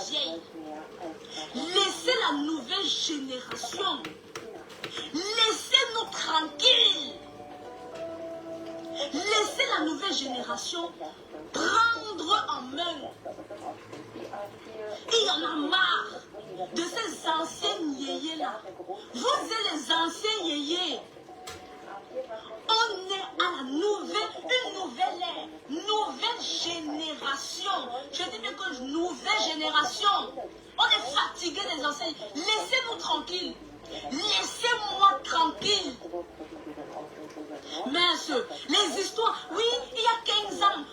vieille. Laissez la nouvelle génération. Laissez-nous tranquilles. Laissez la nouvelle génération prendre en main. Il y en a marre de ces anciennes yéyés-là. Vous êtes les anciens yéyés. On est à la une nouvelle ère, nouvelle génération. Je dis bien que nouvelle génération. On est fatigué des anciens. Laissez-nous tranquilles. Laissez-moi tranquille. Mince, les histoires, oui, il y a 15 ans,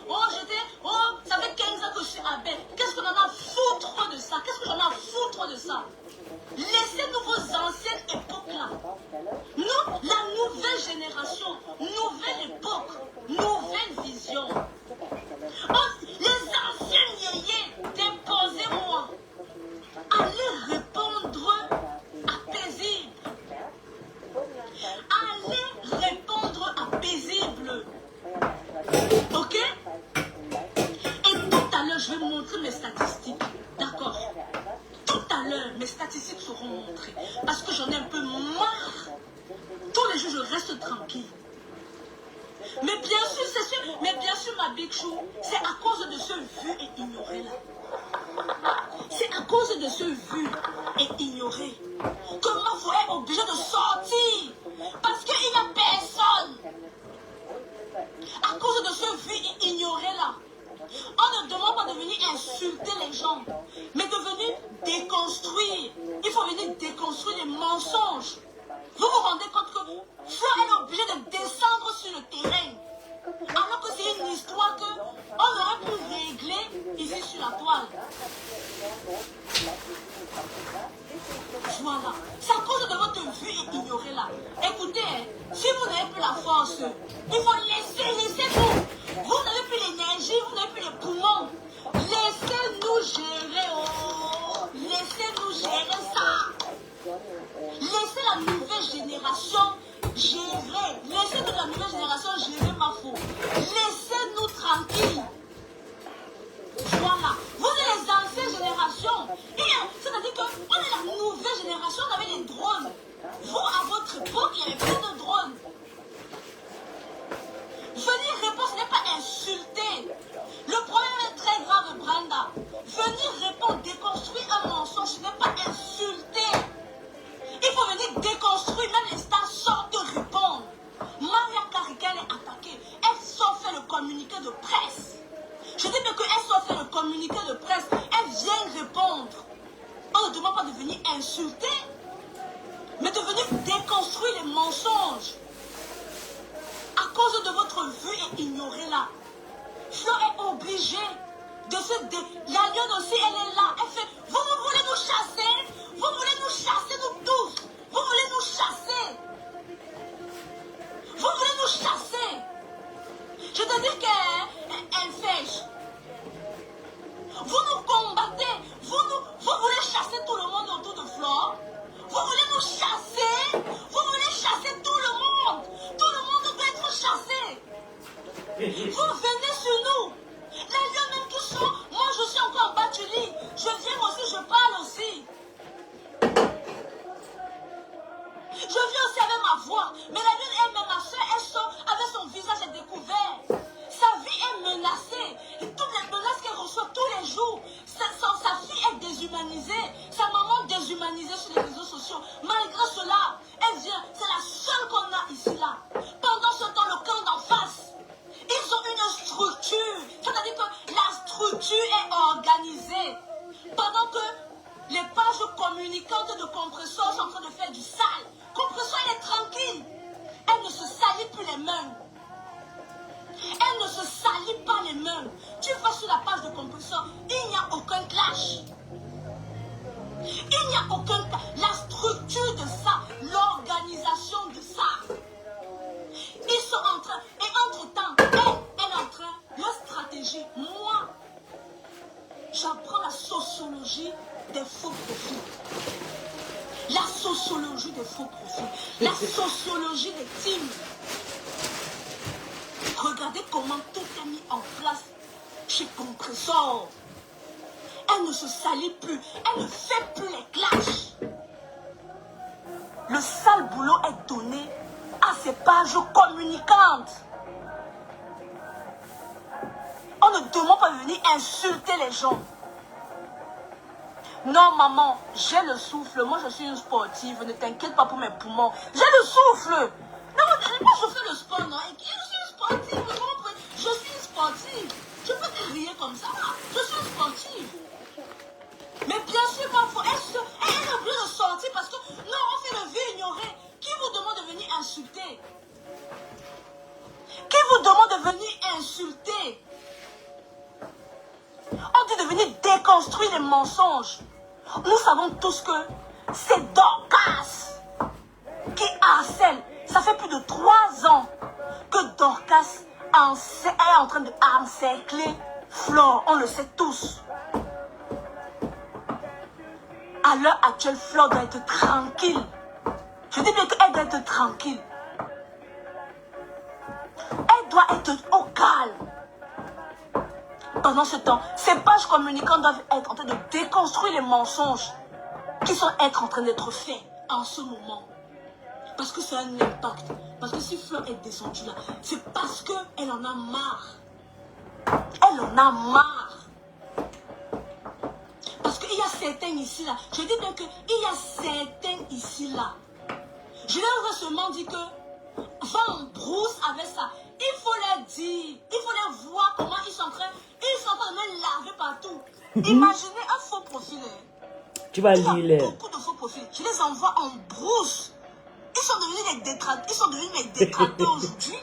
ça fait 15 ans que je suis abbé. Qu'est-ce qu'on en a à foutre de ça? Qu'est-ce que j'en ai à foutre de ça? Laissez-nous vos anciennes époques-là. Nous, la nouvelle génération, nouvelle époque, nouvelle vision. Les anciennes yéyés, déposez-moi. Allez répondre à paisible. Allez répondre à paisible. Ok? Et tout à l'heure, je vais montrer mes statistiques. D'accord? Tout à l'heure, mes statistiques seront montrées. Parce que j'en ai un peu marre. Tous les jours, je reste tranquille. Mais bien sûr, ma Big Chou, c'est à cause de ce vu et ignoré là. C'est à cause de ce vu et ignoré que ma foi est obligée de sortir. Parce qu'il n'y a personne. À cause de ce vu et ignoré là. On ne demande pas de venir insulter les gens, mais de venir déconstruire. Il faut venir déconstruire les mensonges. Vous vous rendez compte que Flo est obligé de descendre sur le terrain. Alors que c'est une histoire qu'on aurait pu régler ici sur la toile. Voilà. C'est à cause de votre vue et ignoré là. Écoutez, si vous n'avez plus la force, il faut laissez-vous. Vous n'avez plus l'énergie, vous n'avez plus les poumons. Laissez-nous gérer. Oh. Laissez-nous gérer ça. Laissez la nouvelle génération gérer. Laissez-nous la nouvelle génération gérer ma foi. Laissez-nous tranquilles. Voilà. Vous êtes les anciennes générations. C'est-à-dire qu'on est la nouvelle génération, on avait les drones. Vous, à votre époque, il y avait plein de drones. Venir répondre, ce n'est pas insulter. Le problème est très grave, Brenda. Venir répondre, déconstruire un mensonge, ce n'est pas insulter. Il faut venir déconstruire, même les stars sortent de répondre. Maria Carrica est attaquée. Elle sort faire le communiqué de presse. Je dis bien qu'elle sort faire le communiqué de presse. Elle vient répondre. On ne demande pas de venir insulter, mais de venir déconstruire les mensonges. À cause de votre vue et ignorée là, Flo est obligée de se La lionne aussi, elle est là. Elle fait, vous voulez nous chasser? Vous voulez nous chasser, nous tous? Vous voulez nous chasser? Vous voulez nous chasser? Je te dis qu'elle fait. Vous nous combattez. Vous voulez chasser tout le monde autour de Flo? Vous voulez nous chasser? Vous voulez chasser tout le monde? Tout le monde doit être chassé. Vous venez sur nous. Les gens même qui sont, moi je suis encore en bas du lit. Je viens aussi, je parle aussi. Je viens aussi avec ma voix. Mais la lune elle-même, ma soeur, elle sort avec son visage découvert. Sa vie est menacée. Et toutes les menaces qu'elle reçoit tous les jours. Sa fille est déshumanisée. Sa maman déshumanisée sur les réseaux sociaux. Malgré cela, elle vient. C'est la seule qu'on a ici là. Pendant ce temps, le camp d'en face, ils ont une structure. C'est-à-dire que la structure est organisée. Pendant que les pages communicantes de Compressor sont en train de faire du sale. Compressor, elle est tranquille. Elle ne se salit plus les mains. Elle ne se salit pas les mains. Tu vas sur la page de Compressor, il n'y a aucun clash. Il n'y a aucun clash. La structure de ça, l'organisation de ça. Ils sont en train, et entre-temps, elle est en train, leur stratégie, moi, j'apprends la sociologie des faux profils. La sociologie des faux profils. La sociologie des teams. Regardez comment tout est mis en place chez Compressor. Elle ne se salit plus. Elle ne fait plus les clashs. Le sale boulot est donné à ces pages communicantes. On ne demande pas de venir insulter les gens. Non, maman, j'ai le souffle. Moi, je suis une sportive. Ne t'inquiète pas pour mes poumons. J'ai le souffle. Non, moi, je fais le sport, non. Je suis une sportive. Je suis une sportive. Je peux crier comme ça. Je suis une sportive. Mais bien sûr, parfois, elle est obligée de sortir parce que, non, on fait le vieux ignoré. Qui vous demande de venir insulter? Qui vous demande de venir insulter? On dit de venir déconstruire les mensonges. Nous savons tous que c'est Dorcas qui harcèle. Ça fait plus de 3 ans que Dorcas est en train de encercler Flore. On le sait tous. À l'heure actuelle, Flore doit être tranquille. Je dis bien qu'elle doit être tranquille. Elle doit être au calme. Pendant ce temps, ces pages communicantes doivent être en train de déconstruire les mensonges qui sont en train d'être faits en ce moment. Parce que ça a un impact. Parce que si Fleur est descendue là, c'est parce qu'elle en a marre. Elle en a marre. Parce qu'il y a certains ici là. Je dis bien qu'il y a certains ici là. Je leur ai seulement dit que va en brousse avec ça. Il faut leur dire, il faut leur voir comment ils sont en train de me laver partout. Imaginez un faux profil. Tu vas lire. Il y a beaucoup de faux profils. Je les envoie en brousse. Ils sont devenus mes détracteurs aujourd'hui.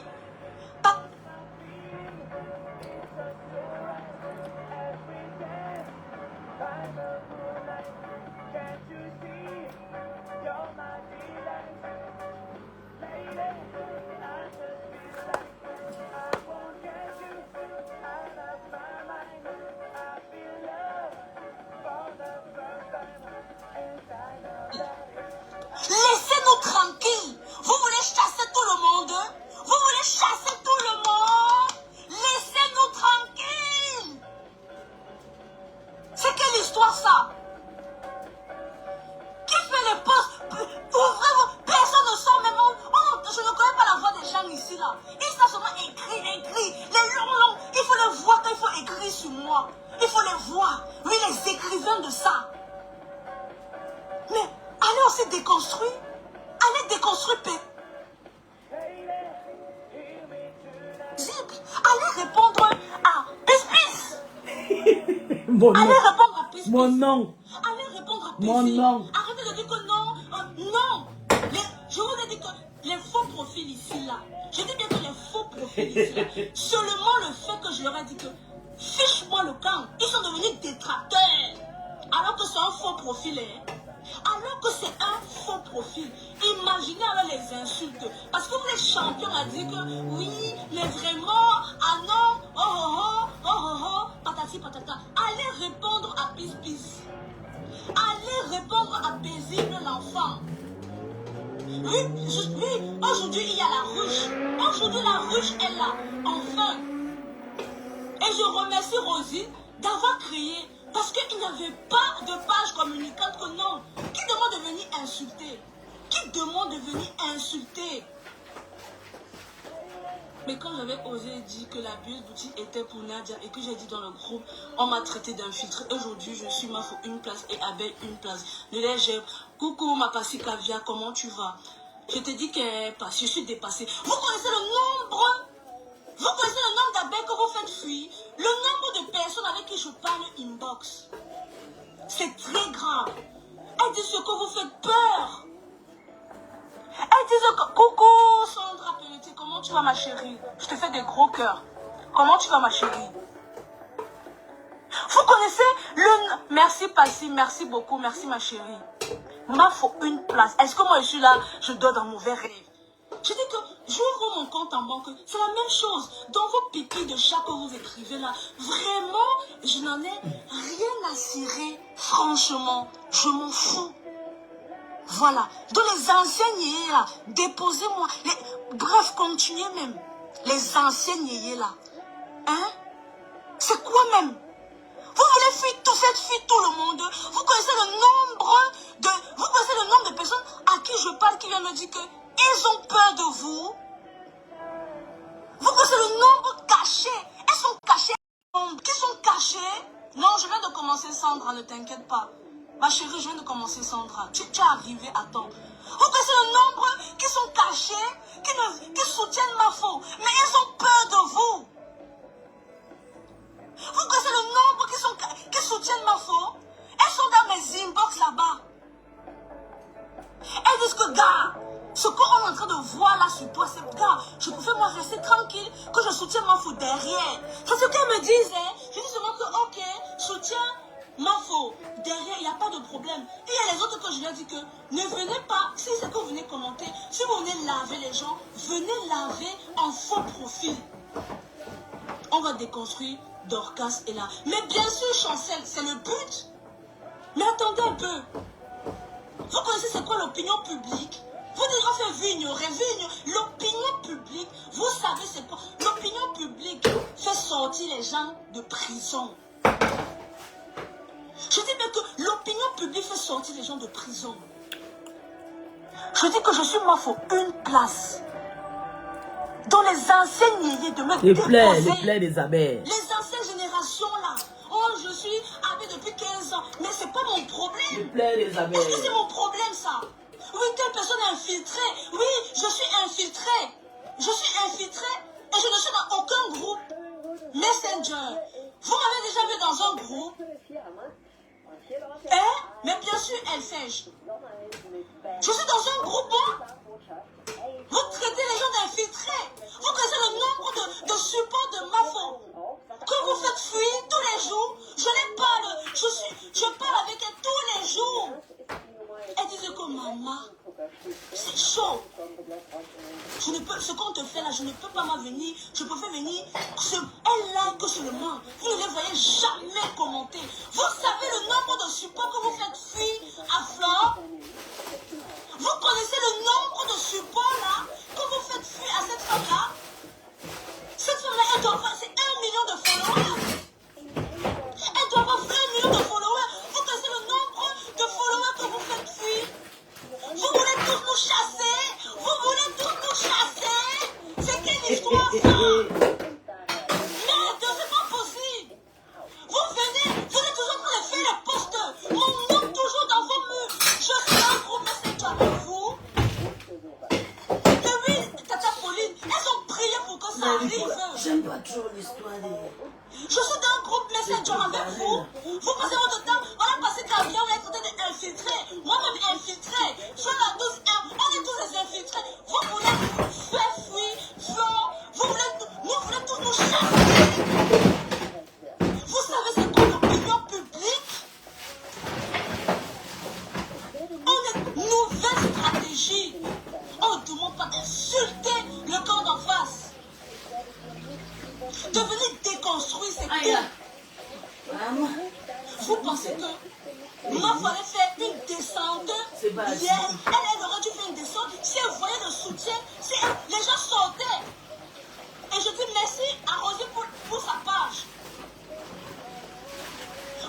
Laissez-nous tranquilles. Vous voulez chasser tout le monde? Vous voulez chasser tout le monde? Laissez-nous tranquilles. C'est quelle histoire ça? Qui fait les postes? Ouvrez-vous. Personne ne sort même. Je ne connais pas la voix des gens ici là. Ils savent seulement écrire. Les longs. Il faut les voir quand il faut écrire sur moi. Il faut les voir. Oui, les écrivains de ça. Mais allez aussi déconstruire. Allez déconstruire. Allez répondre à Pis. Allez répondre à Pis. Mon nom. Allez répondre à Pis. Mon nom. Arrêtez de dire que non. Non. Je vous ai dit que les faux profils ici là. Je dis bien que les faux profils ici là. Seulement le fait que je leur ai dit que fiche-moi le camp. Ils sont devenus détracteurs. Alors que c'est un faux profil. Alors que c'est un faux profil. Imaginez alors les insultes. Parce que vous êtes champions à dire que oui, mais vraiment, ah non, oh, patati patata. Allez répondre à Pis. Allez répondre à Paisible l'enfant. Oui, aujourd'hui il y a la ruche. Aujourd'hui la ruche est là, enfin. Et je remercie Rosie d'avoir créé. Parce qu'il n'y avait pas de page communicante que non. Qui demande de venir insulter? Qui demande de venir insulter? Mais quand j'avais osé dire que la buse boutique était pour Nadia et que j'ai dit dans le groupe, on m'a traité d'infiltré. Aujourd'hui, je suis Mafo une place et Abel une place. Le lait, coucou ma passie caviar, comment tu vas? Je te dis qu'elle passe, je suis dépassée. Vous connaissez le nombre? Vous connaissez le nombre d'abeilles que vous faites fuir? Le nombre de personnes avec qui je parle inbox? C'est très grave. Elles disent que vous faites peur. Elles disent que... Coucou Sandra Pelletier, comment tu vas ma chérie? Je te fais des gros cœurs. Comment tu vas ma chérie? Vous connaissez le... Merci Passy, merci beaucoup, merci ma chérie. Moi, il faut une place. Est-ce que moi je suis là, je dors dans mauvais rêve? Je dis que j'ouvre mon compte en banque, c'est la même chose. Dans vos pipis de chat que vous écrivez là, vraiment, je n'en ai rien à cirer. Franchement, je m'en fous. Voilà. Donc les anciens yéyés là, déposez-moi. Bref, continuez même. Les anciens yéyés là. Hein? C'est quoi même? Vous voulez fuir tout cette fuite de commencer Sandra, ne t'inquiète pas. Ma chérie, je viens de commencer Sandra. Tu es arrivé à temps. Vous connaissez le nombre qui sont cachés, qui soutiennent ma faute. Mais ils ont peur de vous. Vous connaissez le nombre qui soutiennent ma faute. Elles sont dans mes inbox là-bas. Elles disent que, gars, ce qu'on est en train de voir là sur toi, c'est, gars, je préfère moi rester tranquille que je soutiens ma faute derrière. C'est ce qu'elles me disent, hein. Je dis seulement que, ok, soutiens ma faute derrière, il n'y a pas de problème. Et il y a les autres que je leur dis que ne venez pas, si c'est que vous venez commenter, si vous venez laver les gens, venez laver en faux profil. On va déconstruire Dorcas et là. Mais bien sûr, Chancel, c'est le but. Mais attendez un peu. Vous connaissez c'est quoi l'opinion publique? Vous déjà fait ignorer. L'opinion publique, vous savez c'est quoi? L'opinion publique fait sortir les gens de prison. Je dis bien que l'opinion publique fait sortir les gens de prison. Je dis que je suis mort pour une place. Dans les anciennes yéyés de me déposer. Les plaies des abeilles. Les anciennes générations là. Oh, je suis abbé depuis 15 ans. Mais c'est pas mon problème. Les plaies des abeilles. Est-ce que c'est mon problème ça? Oui, telle personne est infiltrée. Oui, je suis infiltrée. Je suis infiltrée et je ne suis dans aucun groupe Messenger. Vous m'avez déjà vu dans un groupe? Hein? Mais bien sûr, elle fait. Je suis dans un groupe, hein? Vous traitez les gens d'infiltrés. Vous connaissez le nombre de supports de ma faute. Quand vous faites fuir tous les jours, je les parle. Je parle avec elle tous les jours. Elle disait que maman, c'est chaud. Ce qu'on te fait là, je ne peux pas venir. Je peux faire venir. Elle like seulement. Vous ne les voyez jamais commenter. Vous savez le nombre de supports que vous faites fuir à Flore? Vous connaissez le nombre de supports là que vous faites fuir à cette femme-là? Cette femme-là, elle doit avoir 1 million de followers. Elle doit avoir 1 million de followers. Vous connaissez le nombre de followers que vous faites fuir? Vous voulez tous nous chasser? Vous voulez tous nous chasser? C'est quelle histoire ça? Merde, c'est pas possible. Vous êtes toujours en train de faire les posts. Mon nom toujours dans vos murs. Je suis un gros message avec vous. Et oui, Tata Pauline, elles ont prié pour que ça arrive. J'aime pas trop l'histoire Je suis dans un groupe Messenger avec vous. Vous passez votre temps. On a passé ta vie, on est en train d'infiltrer. Moi-même infiltré. On est tous des infiltrés. Vous voulez faire fuir, Flore. Nous voulons tous nous chasser. Vous savez c'est quoi l'opinion publique? On est nouvelle stratégie. On ne demande pas d'insulter le camp d'en face. De venir déconstruire ces coups. Vous pensez que moi, il fallait faire une descente hier. Elle aurait dû faire une descente. Si elle voyait le soutien, les gens sortaient. Et je dis merci à Rosie pour sa page.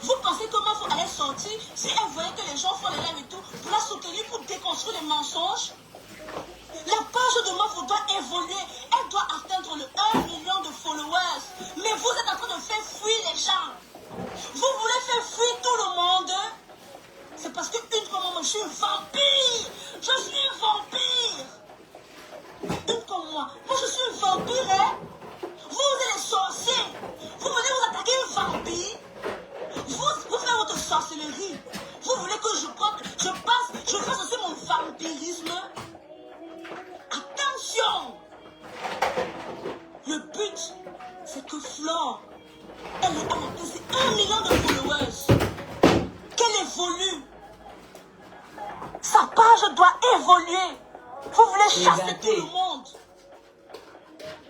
Vous pensez que Mafo allait sortir si elle voyait que les gens font les lives et tout pour la soutenir, pour déconstruire les mensonges? La page de Mafo doit évoluer. Elle doit atteindre le 1 million de followers. Mais vous êtes en train de faire fuir les gens. Vous voulez faire fuir tout le monde? C'est parce que une comme moi, je suis une vampire. Je suis une vampire. Une comme moi je suis une vampire, hein? Vous êtes les sorciers. Vous venez vous attaquer une vampire. Vous faites votre sorcellerie. Vous voulez que je fasse aussi mon vampirisme? Attention! Le but, c'est que Flore, elle a passé 1 million de followers. Qu'elle évolue. Sa page doit évoluer. Vous voulez chasser tout le monde.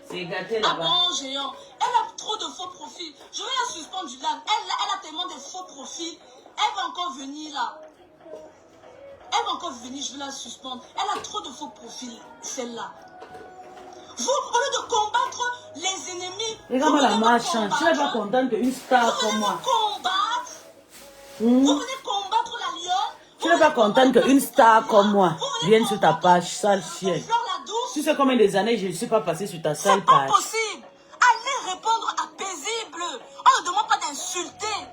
C'est gâté là-bas. Ah bon, géant. Elle a trop de faux profils. Je vais la suspendre du live. Elle a tellement de faux profils. Elle va encore venir là. Elle va encore venir, je vais la suspendre. Elle a trop de faux profils, celle-là. Vous, au lieu de combattre les ennemis, regarde la marchande. Tu n'es pas contente qu'une star comme moi. Vous venez combattre la lionne. Tu n'es pas contente qu'une star comme moi vienne sur ta page, sale chienne. Tu sais combien des années je ne suis pas passée sur ta sale page. C'est pas possible. Allez répondre à paisible. On ne demande pas d'insulter.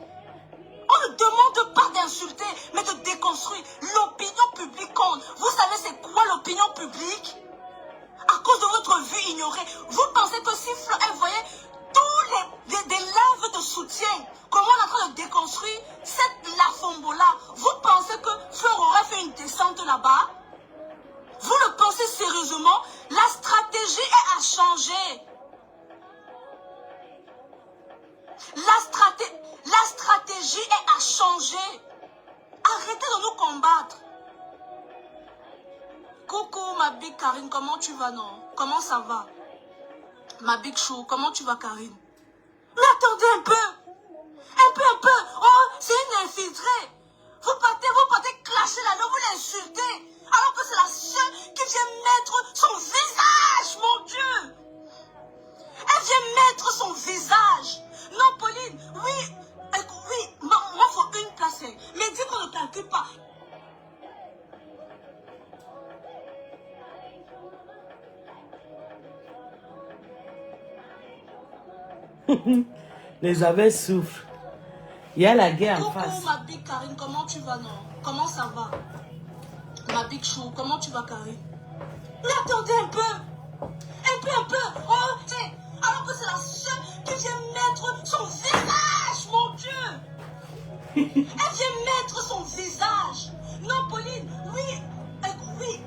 t'insulter, mais te déconstruire. L'opinion publique compte. Vous savez c'est quoi l'opinion publique? À cause de votre vue ignorée, vous pensez que si Flo, elle voyait tous des lives de soutien, comment on est en train de déconstruire cette Lafombola, vous pensez que Fleur aurait fait une descente là-bas? Vous le pensez sérieusement? La stratégie est à changer. La stratégie est à changer. Arrêtez de nous combattre. Coucou ma big Karine, comment tu vas non? Comment ça va? Ma big chou, comment tu vas Karine? Mais attendez un peu. Un peu. Oh, c'est une infiltrée. Vous partez clasher là-dedans, vous l'insultez. Alors que c'est la seule qui vient mettre son visage, mon Dieu. Elle vient mettre son visage. Non, Pauline, oui, moi, faut une place. Mais dis qu'on ne calcule pas. Les abeilles souffrent. Il y a la guerre en Coucou, face. ma big Karine, comment tu vas, non? Comment ça va? Ma big chou, comment tu vas, Karine? Mais attendez un peu. Un peu. Oh, alors que c'est la seule qui vient mettre son visage, mon Dieu. Elle vient mettre son visage. Non, Pauline, oui,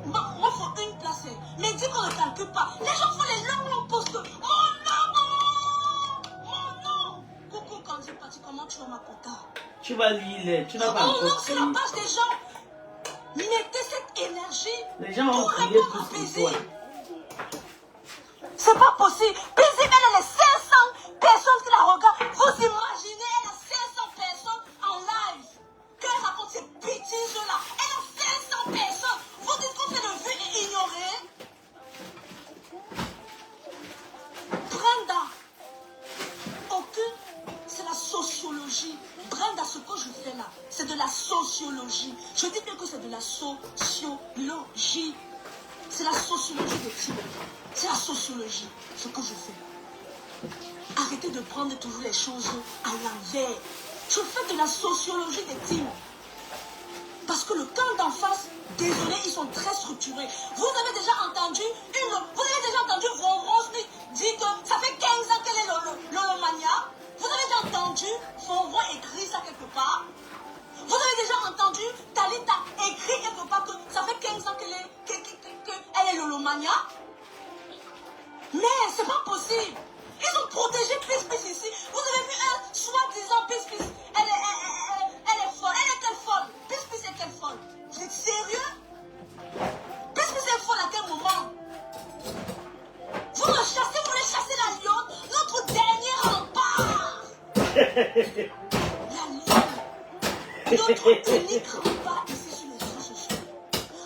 moi, faut une place. Mais dis qu'on ne calcule pas. Les gens font les longs postes. Mon nom. Coucou, Candy Party, comment tu vas, ma cota? Tu vas lire, tu n'as pas Oh encore non, c'est la pris. page des gens. Mettez cette énergie. Les gens ont pour prié répondre à plus que Paisible. toi. C'est pas possible. Paisible, elle a les 500 personnes qui la regardent. Vous imaginez, elle a 500 personnes en live. Qu'elle raconte ces bêtises-là. Elle a 500 personnes. Vous dites qu'on fait le vu et ignorer. Brenda. C'est la sociologie. Brenda, ce que je fais là, c'est de la sociologie. Je dis bien que c'est de la sociologie. C'est la sociologie des types. C'est la sociologie, ce que je fais là. Arrêtez de prendre toujours les choses à l'envers. Je fais de la sociologie des teams. Parce que le camp d'en face, désolé, ils sont très structurés. Vous avez déjà entendu Ronron Smith dire que ça fait 15 ans qu'elle est l'Olomania. Vous avez déjà entendu Ronron écrire ça quelque part. Vous avez déjà entendu Talita écrire quelque part que ça fait 15 ans qu'elle est l'Olomania. Mais c'est pas possible. Ils ont protégé Peace ici. Vous avez vu un soi-disant Peace. Elle est folle. Elle est quelle folle? Peace est quelle folle? Vous êtes sérieux? Peace est folle à quel moment? Vous voulez chasser la lionne, notre dernier rempart. La lionne. Notre unique rempart ici sur les réseaux sociaux.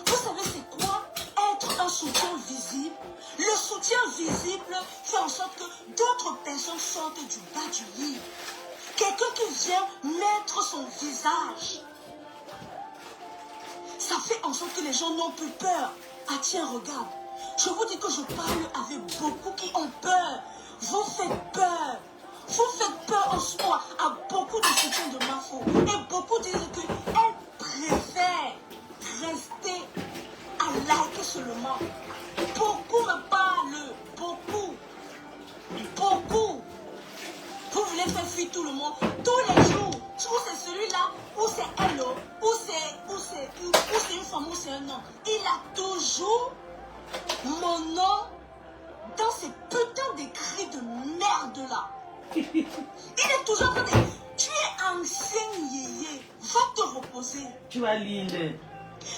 Vous savez c'est quoi être un soutien visible? Le soutien visible fait en sorte que d'autres personnes sortent du bas du lit. Quelqu'un qui vient mettre son visage. Ça fait en sorte que les gens n'ont plus peur. Ah tiens, regarde. Je vous dis que je parle avec beaucoup qui ont peur. Vous faites peur. Vous faites peur en soi à beaucoup de soutiens de Mafo. Et beaucoup disent qu'elle préfère rester à liker seulement. Beaucoup me parlent. Beaucoup. Vous voulez faire fuir tout le monde tous les jours. Ou c'est celui-là, ou c'est elle, ou c'est une femme, ou c'est un homme. Il a toujours mon nom dans ces putains d'écrits de merde là. Il est toujours en train de dire, tu es ancien yéyé, va te reposer. Tu vas lire.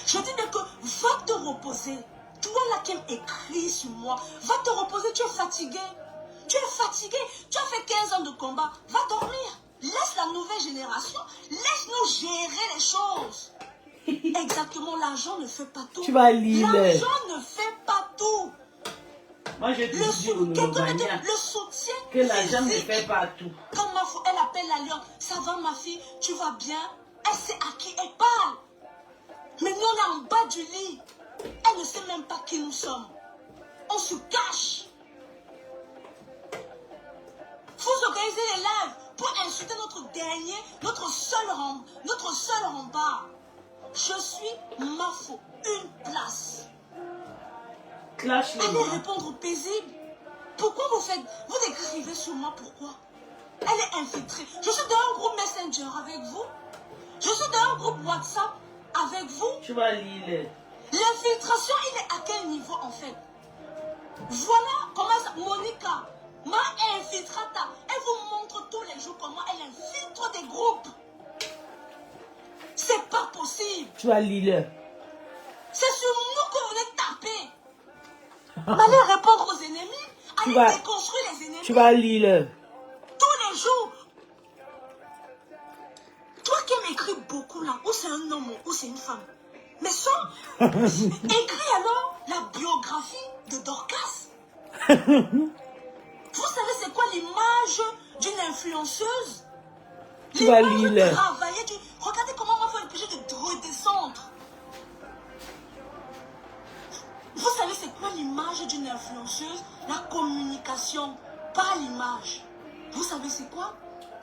Je dis que va te reposer. Toi là qui écrit sur moi, va te reposer, tu es fatigué. Tu as fait 15 ans de combat, va dormir. Laisse la nouvelle génération, laisse-nous gérer les choses. Exactement, l'argent ne fait pas tout. Tu vas lire. L'argent ne fait pas tout. Moi, je te dis le soutien que l'argent ne fait pas tout. Quand elle appelle la lionne, ça va ma fille, tu vas bien? Elle sait à qui elle parle. Mais nous, on est en bas du lit. Elle ne sait même pas qui nous sommes. On se cache. Vous organisez les lives. pour insulter notre seul rempart. Je suis Mafo, une place. Clash les Allez mains. répondre paisible. Pourquoi vous écrivez sur moi, pourquoi? Elle est infiltrée. Je suis dans un groupe Messenger avec vous. Je suis dans un groupe WhatsApp avec vous. Tu vas lire. L'infiltration, il est à quel niveau en fait? Voilà comment ça... Monica, ma infiltrata, elle vous montre tous les jours comment elle infiltre des groupes. C'est pas possible. Tu vas lire. C'est sur nous que vous venez taper. Allez répondre aux ennemis. Allez déconstruire les ennemis. Tu vas lire. Tous les jours. Toi qui m'écris beaucoup là, ou c'est un homme ou c'est une femme. Mais ça, écris alors la biographie de Dorcas. Vous savez c'est quoi l'image d'une influenceuse? Tu vas lire. Regardez comment on va faire obligé de redescendre. Vous savez c'est quoi l'image d'une influenceuse? La communication, pas l'image. Vous savez c'est quoi?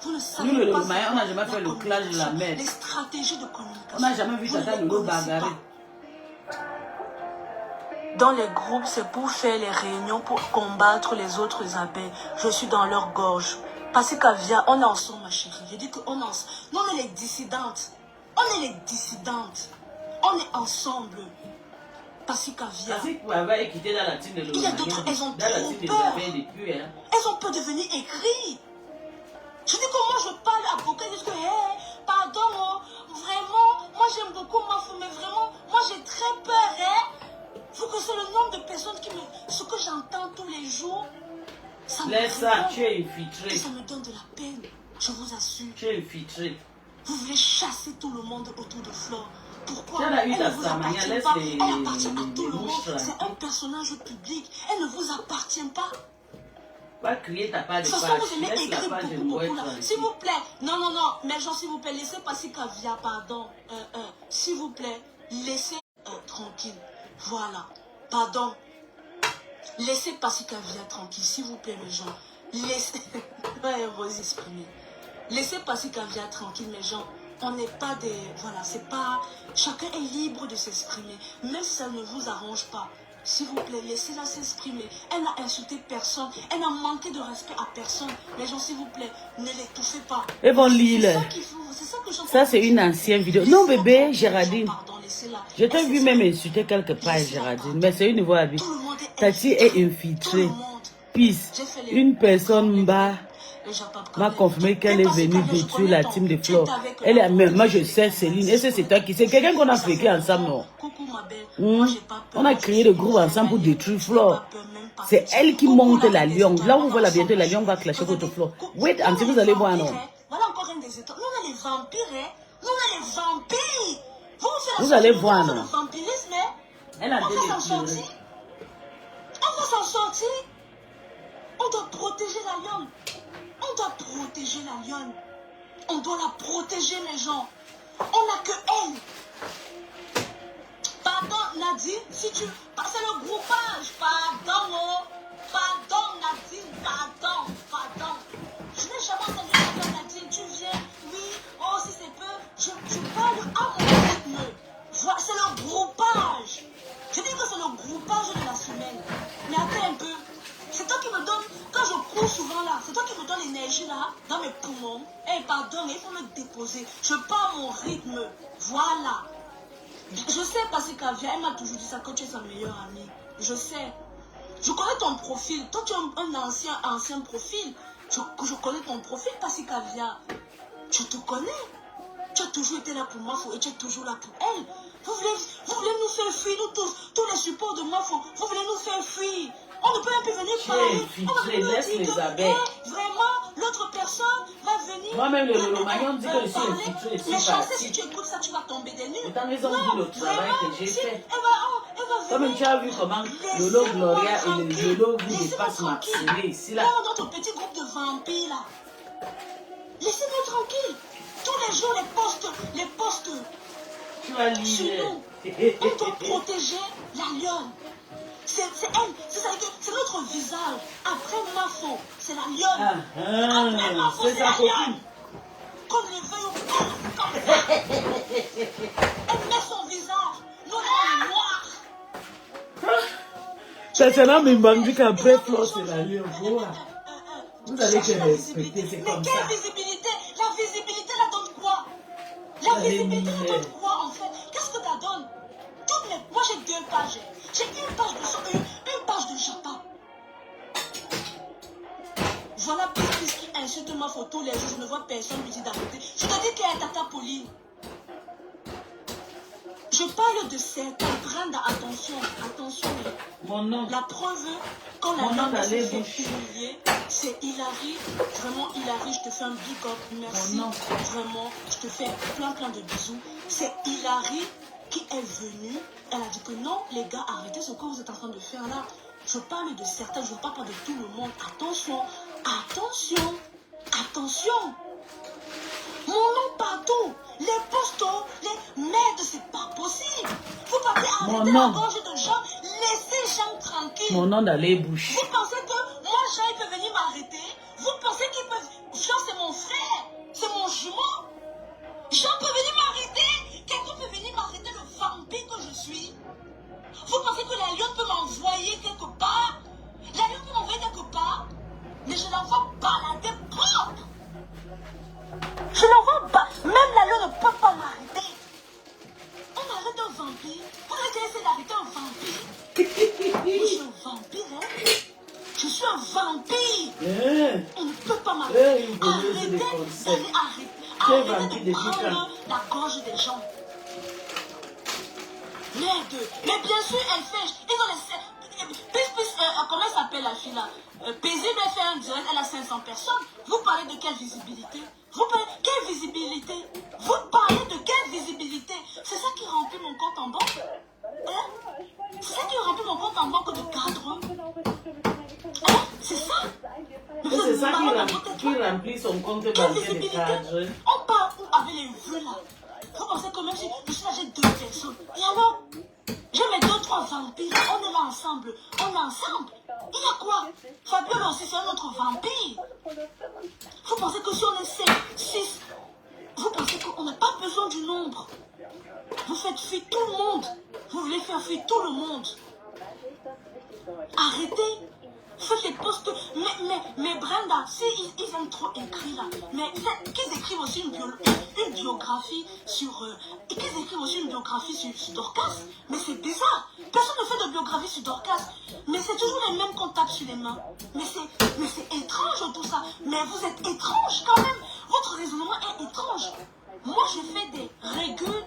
Vous ne savez Nous, pas. on n'a jamais fait le clash de la mer. Les stratégies de communication. On n'a jamais vu Tata Lolo bagarrer. Dans les groupes, c'est pour faire les réunions, pour combattre les autres abeilles. Je suis dans leur gorge. Parce qu'Avia, on est ensemble, ma chérie. Je dis qu'on est ensemble. Nous, on est les dissidentes. On est les dissidentes. On est ensemble. Parce qu'Avia. Quitté dans la team de Il y a d'autres, elles ont dans la trop team des peur. abeilles depuis, hein. Elles ont peur de venir écrire. Je dis que moi, je parle à beaucoup. Ils disent que, hey, pardon, vraiment, moi, j'aime beaucoup Mafo, mais vraiment, moi, j'ai très peur, hein. Vous connaissez le nombre de personnes qui me... Ce que j'entends tous les jours, ça me... Laisse ça, tu es infiltré. Et ça me donne de la peine, je vous assure. Tu es infiltré. Vous voulez chasser tout le monde autour de Flore. Pourquoi? Elle a eu Elle ta ne vous Samania, appartient laisse pas. les- Elle appartient à tout les le monde. mouches C'est tranquilles. un personnage public. Elle ne vous appartient pas. Va créer ta page De de toute façon, page. vous aimez Laisse la écrire page de beaucoup poète là. tranquille. S'il vous plaît, non, mais genre, s'il vous plaît, laissez passer Kavia, pardon. S'il vous plaît, laissez tranquille. Voilà, pardon. Laissez passer Kavia tranquille, s'il vous plaît, mes gens. Laissez, vous exprimer. Laissez passer Kavia tranquille, mes gens. On n'est pas des, voilà, c'est pas, chacun est libre de s'exprimer. Même si ça ne vous arrange pas. S'il vous plaît, laissez-la s'exprimer. Elle n'a insulté personne. Elle n'a manqué de respect à personne. Les gens, s'il vous plaît, ne l'étouffez pas. Et bon, Lille. C'est ça qu'il faut. C'est ça que je Ça, c'est une ancienne vidéo. Non, bébé, Géraldine. Pardon, laissez-la. Je t'ai vu même insulter quelque part, Géraldine. Mais c'est une niveau à vie. Tout le monde est Tati est infiltrée. Tout le monde. Peace. Une personne bas m'a confirmé qu'elle est venue détruire la team de Flore. Elle est, mais moi je sais Céline, et c'est toi qui c'est quelqu'un qu'on a fréquenté ensemble, non? Coucou ma belle. On a créé le groupe ensemble pour détruire Flore. C'est elle qui monte la lion. Là où vous voyez bientôt, la lion va clasher contre Flore. Wait, until vous allez voir, non? Voilà encore un des étoiles. Nous on est les vampires, hein? Nous on est les vampires. Vous allez voir, non? Le vampirisme, hein? Elle a On va s'en délégué. sortir. On va s'en sortir. On doit protéger la lionne. On doit protéger la lionne. On doit la protéger, les gens. On n'a que elle. Pardon, Nadine, si tu... C'est le groupage. Pardon, oh. Pardon, Nadine, pardon. Pardon. Je n'ai jamais entendu parler, Nadine. Tu viens, oui, oh, si c'est peu. Je parle à mon rythme. Voilà, c'est le groupage. Je dis que c'est le groupage de la semaine. Mais attends un peu. C'est toi qui me donne, quand je cours souvent là, c'est toi qui me donne l'énergie là, dans mes poumons. Eh, pardon, il faut me déposer. Je pars mon rythme. Voilà. Je sais parce qu'Avia, elle m'a toujours dit ça, que tu es sa meilleure amie. Je sais. Je connais ton profil. Toi, tu as un ancien profil. Je connais ton profil parce qu'Avia. Je te connais. Tu as toujours été là pour moi et tu es toujours là pour elle. Vous voulez nous faire fuir, nous tous les supports de moi, vous voulez nous faire fuir. On ne peut même plus venir parler. On va venir laisse dire les que abeilles. vraiment, l'autre personne va venir. Moi-même, le Maillon dit que je suis parler. infiltré, je suis Mais je sais, parti. si tu écoutes ça, tu vas tomber des nues. Autant raison dit le travail que j'ai si, fait. elle va Toi-même, venir. tu as vu comment Lolo Gloria et le Lolo vous Laissez-moi dépassent ma tranquille. scellée ici là. Dans notre petit groupe de vampires là. Laissez-nous tranquille. Tous les jours, les postes Tu vas sur lire. nous. On doit protéger la lionne. C'est elle. C'est notre visage. Après Mafo, c'est la lionne. Après Mafo, c'est la lionne. Qu'on le veuille ou pas, comme ça. Elle met son visage. Nous, on est noirs. C'est un homme bandit qu'après Flo, c'est la lionne. Vous allez te respecter, c'est comme ça. Mais quelle visibilité? La visibilité, la donne quoi? La visibilité, la donne quoi, en fait? Qu'est-ce que ça donne? Moi, j'ai 2 pages. J'ai une page de son, une page de Japa. Voilà Pépis qui insulte ma photo les jours. Je ne vois personne lui dire d'arrêter. Je te dis qu'elle est Tata Pauline. Je parle de certains. Brenda, attention, attention. Mon nom. La preuve, quand la dame s'est fait humilier, c'est Hilary. Vraiment, Hilary, je te fais un big up. Merci. Vraiment, je te fais plein de bisous. C'est Hilary qui est venue. Elle a dit que non, les gars, arrêtez ce que vous êtes en train de faire là. Je parle de certains, je ne parle pas de tout le monde. Attention, attention, attention. Mon nom partout, les postos, les merdes, c'est pas possible. Vous partez arrêter la gorge de gens, laissez Jean tranquille. Mon nom dans les bouches. Vous pensez que moi, Jean, il peut venir m'arrêter? Vous pensez qu'il peut... Jean, c'est mon frère, c'est mon jumeau. Jean peut venir m'arrêter. Quelqu'un peut venir m'arrêter, le vampire que je suis. Vous pensez que la lionne peut m'envoyer quelque part? La lionne peut m'envoyer quelque part, mais je l'envoie balader propre. Je l'envoie pas. Même la lionne ne peut pas m'arrêter. On arrête un vampire. Vous avez déjà essayé d'arrêter un vampire? Je suis un vampire, hein? Je suis un vampire. On ne peut pas m'arrêter. Arrêtez de prendre la gorge des gens. Merde. Mais bien sûr, elle fait. Ils ont les... comment elle s'appelle la fille là? Paisible, elle fait un direct, elle a 500 personnes. Vous parlez de quelle visibilité? Vous parlez de quelle visibilité? Vous parlez de quelle visibilité? C'est ça qui remplit mon compte en banque? Hein? C'est ça qui remplit mon compte en banque de cadre? Hein? C'est ça? C'est ça qui remplit son compte bancaire de cadre. On part où avec les vues là? Vous pensez que même si je suis là, j'ai 2 personnes. Et alors? J'ai mes 2-3 vampires. On est là ensemble. On est ensemble. Il y a quoi? Fabiola aussi, c'est un autre vampire. Vous pensez que si on est 7, 6, vous pensez qu'on n'a pas besoin du nombre? Vous faites fuir tout le monde. Vous voulez faire fuir tout le monde. Arrêtez. Faites les posts. Mais Brenda, si ils aiment trop écrire là, mais qu'ils écrivent aussi une biographie sur... qu'ils écrivent aussi une biographie sur Dorcas. Mais c'est bizarre. Personne ne fait de biographie sur Dorcas. Mais c'est toujours les mêmes contacts sur les mains. Mais c'est étrange tout ça. Mais vous êtes étrange quand même. Votre raisonnement est étrange. Moi, je fais des régules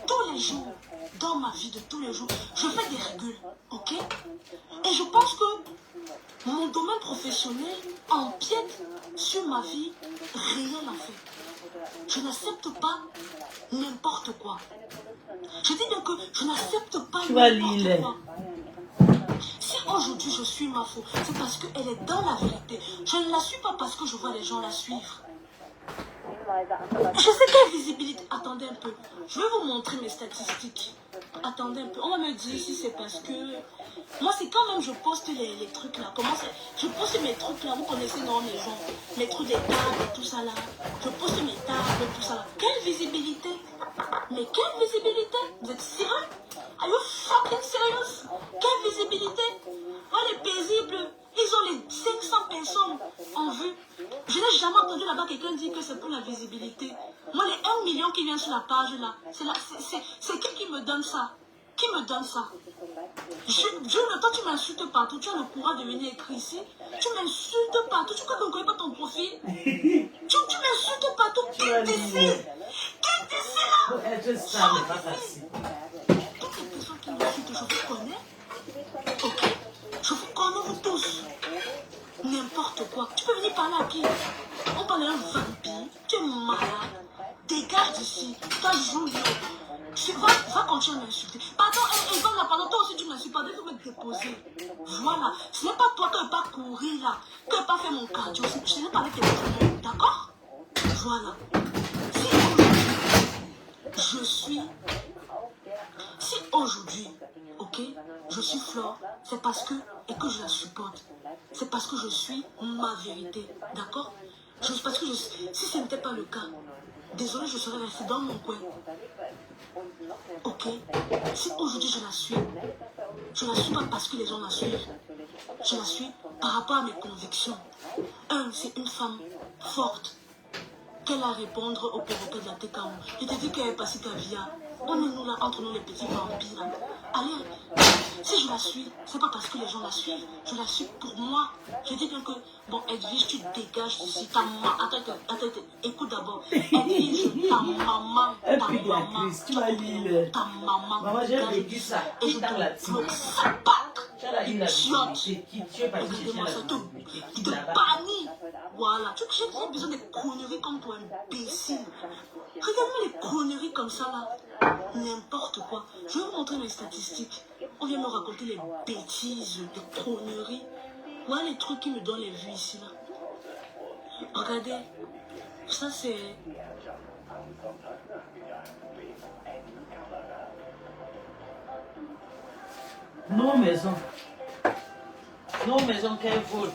tous les jours. Dans ma vie de tous les jours, je fais des régules. Ok? Et je pense que mon domaine professionnel empiète sur ma vie, rien à faire. Je n'accepte pas n'importe quoi. Je dis bien que je n'accepte pas n'importe quoi. Si aujourd'hui je suis ma faute, c'est parce qu'elle est dans la vérité. Je ne la suis pas parce que je vois les gens la suivre. Je sais quelle visibilité. Attendez un peu. Je vais vous montrer mes statistiques. Attendez un peu. On va me dire si c'est parce que... Moi, c'est quand même je poste les trucs là. Comment c'est? Je poste mes trucs là. Vous connaissez non mes gens. Les trucs des tables et tout ça là. Je poste mes tables et tout ça là. Quelle visibilité? Mais quelle visibilité? Vous êtes sérieux? Are you fucking serious? Quelle visibilité? Moi, les paisibles, ils ont les 500 personnes en vue. Je n'ai jamais entendu là-bas quelqu'un dire que c'est pour la visibilité. Moi, les 1 million qui vient sur la page là, c'est qui me donne ça? Qui me donne ça? Toi, tu m'insultes partout. Tu as le courage de venir écrire ici. Tu m'insultes partout. Tu crois qu'on ne connaît pas ton profil? Tu m'insultes partout. Quitte d'ici. Quitte d'ici là. Je savais pas facile. Toutes les personnes qui m'insultent, je vous connais. Ok? Je vous connais vous tous. N'importe quoi. Tu peux venir parler à qui? On parle d'un vampire. Tu es malade. Dégage d'ici. Toi, Julio. Va continuer à m'insulter. Pardon, Evan, là, pardon, toi aussi tu m'insultes. Pardon, il faut me déposer. Voilà. Ce n'est pas toi qui n'as pas couru là. Qui n'as pas fait mon cardio. Je n'ai pas avec tes problèmes. D'accord? Voilà. Si aujourd'hui, ok, je suis Flore, c'est parce que, et que je la supporte, c'est parce que je suis ma vérité, d'accord? Parce que si ce n'était pas le cas, désolé, je serais restée dans mon coin. Ok? Si aujourd'hui je la suis pas parce que les gens la suivent. Je la suis par rapport à mes convictions. C'est une femme forte. Qu'elle a à répondre au perroquet de la TKO. Je te dis qu'elle est passée Kavia. On est nous là, entre nous les petits vampires. Là. Allez, si je la suis, c'est pas parce que les gens la suivent. Je la suis pour moi. Je dis bien que, bon, Edwige, tu dégages d'ici. Ta maman, attends, écoute d'abord. Edwige, ta maman, tu vas lire. ta maman. Maman, j'ai vécu ça. Et je te la bloque sa patte. Idiote. Regardez-moi ça, de banni. Voilà. J'ai besoin des conneries comme toi, imbécile. Regarde-moi les conneries comme ça, là. N'importe quoi. Je vais vous montrer mes statistiques. On vient me raconter les bêtises, les conneries. Voilà les trucs qui me donnent les vues ici, là. Regardez. Ça, c'est... Nos maisons. Nos maisons qu'elles volent.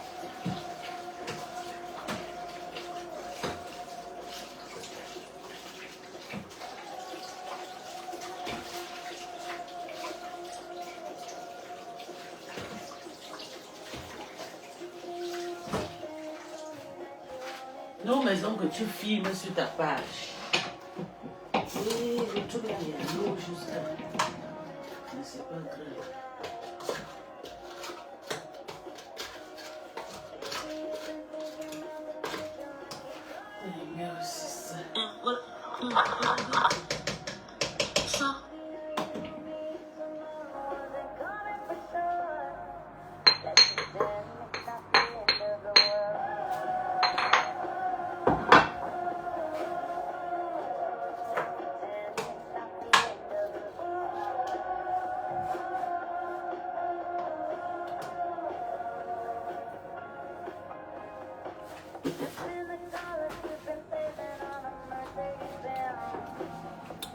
Nos maisons que tu filmes sur ta page. Et le truc là, il y a l'eau juste là. Mais c'est pas grave. Merci ça. Ça.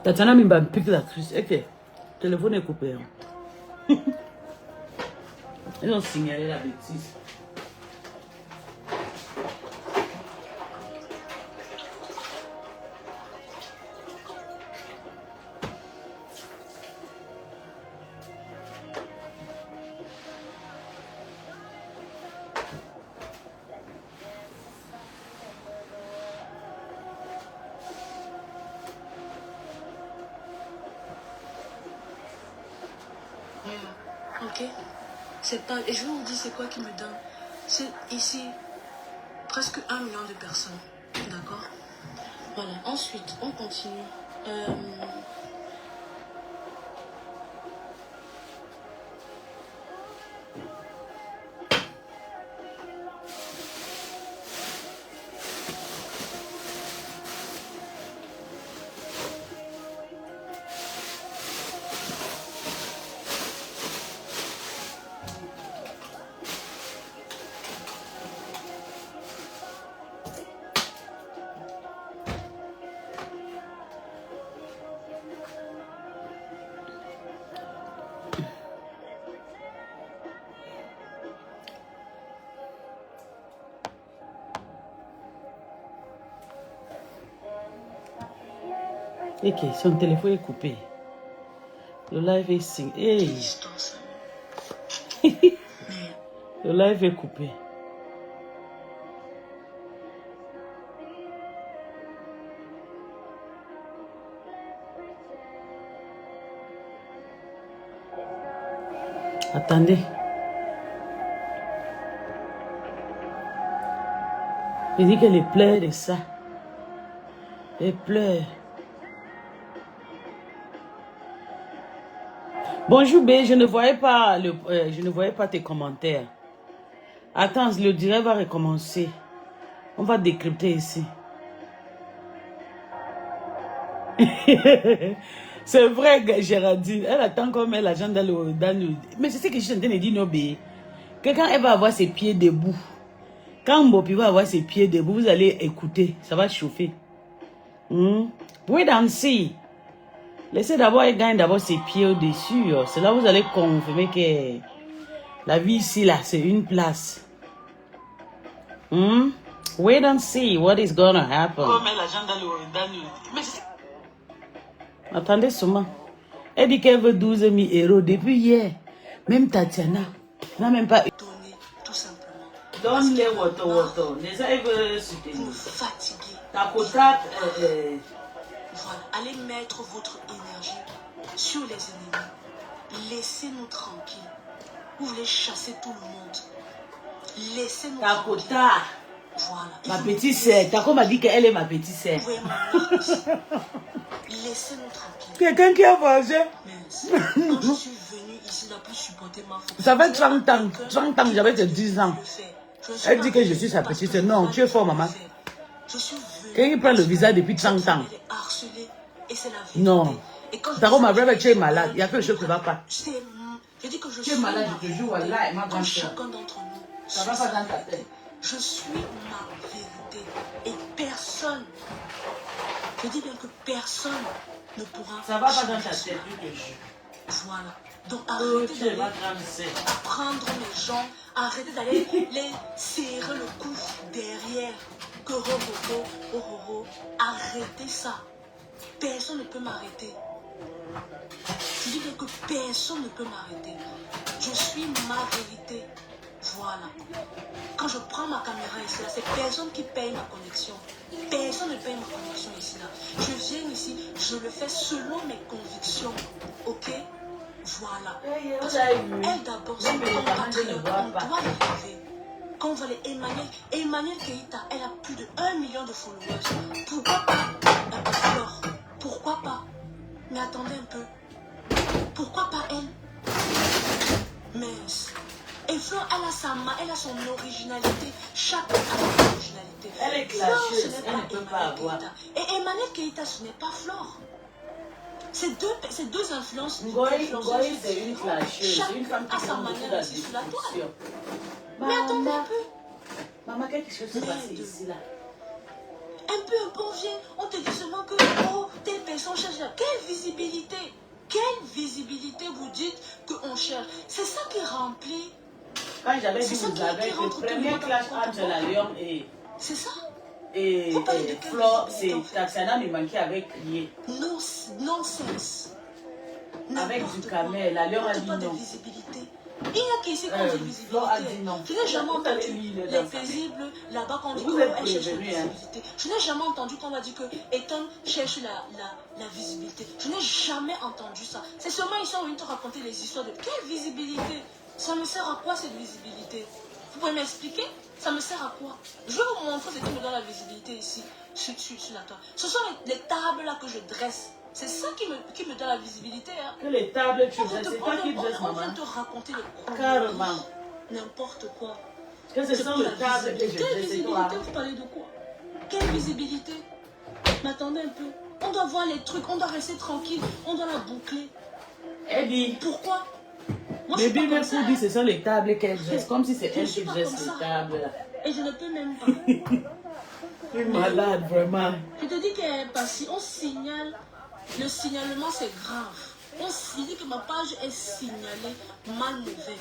Tatiana Mimba pique la crise. Ok, le téléphone est coupé. Hein. Ils ont signalé la bêtise. Ok, c'est pas... Et je vous dis c'est quoi qui me donne. C'est ici presque 1 million de personnes. D'accord? Voilà, ensuite on continue. Ok, son téléphone est coupé. Le live est signé. Hey. Le live est coupé. Attendez. Il dit qu'elle pleure de ça. Elle pleure. Bonjour B, je ne voyais pas tes commentaires. Attends, le direct va recommencer. On va décrypter ici. C'est vrai, Géraldine. Elle attend comme elle, l'agent dans le... Mais c'est ce que je suis en train de dire, non, B. Que quand elle va avoir ses pieds debout, quand Mbopi va avoir ses pieds debout, vous allez écouter. Ça va chauffer. Wait and see. Laissez d'abord, elle gagne d'abord ses pieds au-dessus. C'est là où vous allez confirmer que la vie ici, là, c'est une place. Wait and see what is gonna happen. Attendez seulement. Elle dit qu'elle veut 12 000 € depuis hier. Même Tatiana n'a même pas... Donner, tout simplement. Donne-les woto. Les elle veut soutenir. Vous me fatiguez. Takota... Voilà, allez mettre votre énergie sur les ennemis. Laissez-nous tranquilles. Vous voulez chasser tout le monde. Laissez-nous tranquilles. Takota. Voilà. Ma petite sœur. Tako m'a dit qu'elle est ma petite sœur. Laissez-nous tranquilles. Quelqu'un qui a mangé. Quand je suis venue ici, n'a plus supporté ma faute. Ça fait 30 ans. 30 ans, j'avais 10 ans. Elle dit que je suis sa petite sœur. Non, tu es fort, maman. Quelqu'un qui prend le visa depuis 30 ans. Non. Tako, ma vraie, tu es malade. Il y a quelque chose qui ne va pas. Tu es malade, je te jure. Là, ma grande sœur. Ça va pas dans ta tête. Je suis ma vérité. Et personne, je dis bien que personne ne pourra... Ça va pas dans ta tête, je te jure. Voilà. Donc arrêtez d'apprendre les gens, arrêtez d'aller les serrer le cou derrière. Que arrêtez ça. Personne ne peut m'arrêter. Je dis bien que personne ne peut m'arrêter. Je suis ma vérité. Voilà. Quand je prends ma caméra ici, c'est personne qui paye ma connexion. Personne ne paye ma connexion ici. Là. Je viens ici, je le fais selon mes convictions. Ok? Voilà. Parce qu'elle d'abord, c'est une compatriote. On doit l'élever. Quand on va les Emmanuel Keïta, elle a plus de 1 million de followers. Pourquoi pas un peu Flore? Pourquoi pas? Mais attendez un peu. Pourquoi pas elle? Mais... Et Flore, elle a son originalité. Chacun a son originalité. Elle est clasheuse, elle ne peut pas avoir. Et Emmanuel Keïta, ce n'est pas Flore. C'est deux influences. Ngoï, c'est une clasheuse. C'est une femme qui sa manière aussi sur la toile. Mais attendez un peu. Maman, quelque chose s'est passé ici, là. Un peu, on vient, on te dit seulement que, oh, telle personne cherche. Quelle visibilité? Quelle visibilité vous dites qu'on cherche? C'est ça qui remplit. Quand j'avais dit vous avez le premier clash entre la Lyon et... C'est ça. Et Flore, c'est Tatiana me manquait avec crié. Nonsense. Avec du camel, la Lyon a dit non. Il y a qui ici quand j'ai visibilité. Je n'ai jamais entendu les paisibles là-bas quand on dit qu'elle cherche la visibilité. Je n'ai jamais entendu qu'on va dire que Ethan cherche la visibilité. Je n'ai jamais entendu ça. C'est seulement ils sont venus te raconter les histoires de quelle visibilité. Ça me sert à quoi cette visibilité? Vous pouvez m'expliquer? Ça me sert à quoi? Je vais vous montrer ce qui me donne la visibilité ici, sur la toile. Ce sont les tables là que je dresse. C'est ça qui me donne la visibilité. Hein. Que les tables tu dresses, c'est toi qui dresses, maman. On vient te raconter le carrément. N'importe quoi. Que ce sont les tables que je dresse, quelle visibilité, vous parlez de quoi? Quelle visibilité? Mais attendez un peu. On doit voir les trucs, on doit rester tranquille, on doit la boucler. Elle dit. Pourquoi? Le Bible dit ce sont les tables qu'elle dresse, comme si c'est elle qui dresse les tables. Et je ne peux même pas. Tu es malade, vraiment. Je te dis qu'elle est passée, on signale. Le signalement, c'est grave. On dit que ma page est signalée mal mauvais.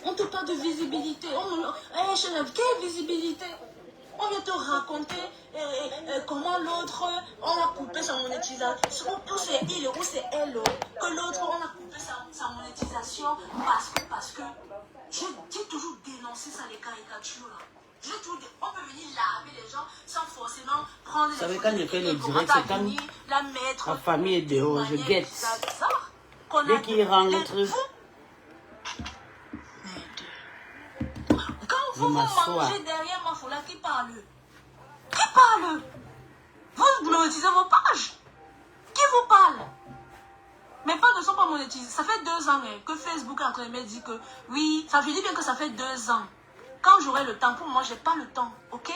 On te parle de visibilité. Quelle visibilité? On vient te raconter comment l'autre, on a coupé sa monétisation. Où c'est il ou c'est elle. Que l'autre, on a coupé sa monétisation parce que j'ai toujours dénoncé ça, les caricatures là. On peut venir laver les gens sans forcément prendre les photos. Vous savez, quand je fais le direct, c'est quand ma famille est dehors, je guette. Dès qu'ils rentrent, quand vous mangez derrière ma folie, qui parle? Qui parle? Vous monétisez vos pages. Qui vous parle? Mes pages ne sont pas monétisées. Ça fait 2 ans que Facebook entre les dit que oui, ça veut dire bien que ça fait 2 ans. Quand j'aurai le temps, pour moi, j'ai pas le temps, ok?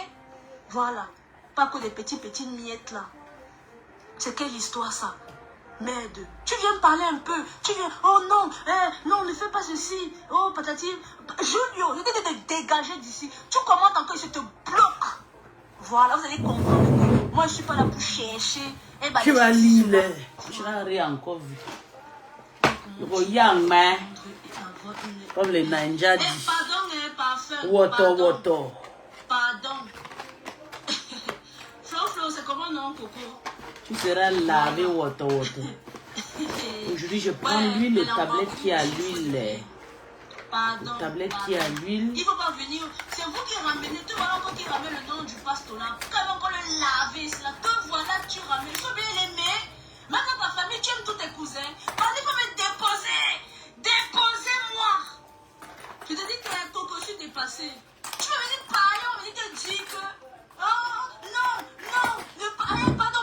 Voilà. Pas que des petits miettes là. C'est quelle histoire ça? Merde. Tu viens me parler un peu. Tu viens, oh non, non, ne fais pas ceci. Oh, patati. Julio, je t'ai dégagé d'ici. Tu commentes encore, je te bloque. Voilà, vous allez comprendre Moi, je ne suis pas là pour chercher. Tu vas lire. Je n'ai rien encore vu. Young man. Comme les ninjas disent. Pardon, Water. Pardon. Flo, c'est comment non, Coco? Tu seras lavé, water. Aujourd'hui, je prends l'huile, le tablette qui a l'huile. Pardon. Le tablette qui a l'huile. Il ne faut pas venir. C'est vous qui ramenez. Tu vois encore qui ramène le nom du pastorat. Quand même encore le laver, cela. Te voilà, tu ramènes. Il faut bien l'aimer. Maintenant, ta famille, tu aimes tous tes cousins. Allez, faut me déposer. Déposez-moi. Je te dis que Coco, je suis dépassé. Tu vas venir parler, on va venir te dire que. Oh, non.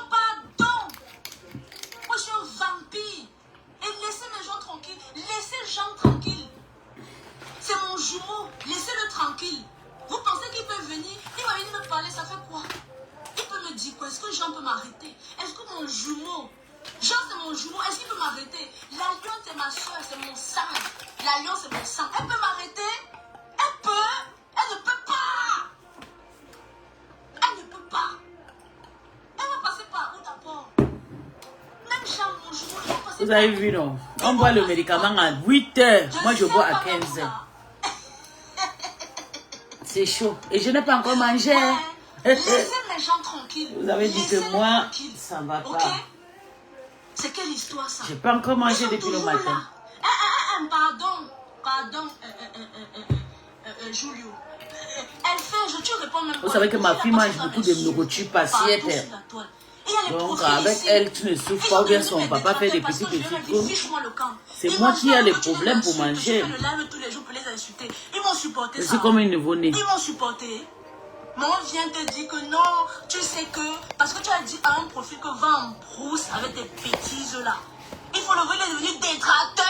Pardon. Moi, je suis un vampire. Et laissez mes gens tranquilles. Laissez les gens tranquilles. C'est mon jumeau. Laissez-le tranquille. Vous pensez qu'il peut venir? Il va venir me parler, ça fait quoi? Il peut me dire quoi? Est-ce que Jean peut m'arrêter? Est-ce que mon jumeau, Jean c'est mon jumeau, est-ce qu'il peut m'arrêter? La lionne c'est ma soeur, c'est mon sang. La lionne c'est mon sang. Elle peut m'arrêter? Elle peut? Elle ne peut pas. Elle ne peut pas. Elle va passer par où d'abord? Même Jean, mon jumeau, il va passer. Vous avez vu, non? On boit le médicament à 8 heures. Moi, je bois à 15 heures. C'est chaud. Et je n'ai pas encore mangé. Ouais. Laissez mes gens tranquilles. Vous avez dit que moi, ça ne va pas. Okay? C'est quelle histoire ça? Je n'ai pas encore mangé depuis le matin. Pardon, Julio. Elle fait, tu réponds même pas. Vous savez que ma fille mange beaucoup de nourriture par assiette. Donc avec elle, tu ne souffres pas, ou bien son papa fait des petits coups. C'est moi qui ai les problèmes pour manger. Je suis comme une nouveau-né. Ils m'ont supporté. Mais on vient te dire que non, tu sais que, parce que tu as dit à un profil que va en brousse avec tes bêtises là. Il faut le voir, il est devenu détracteur.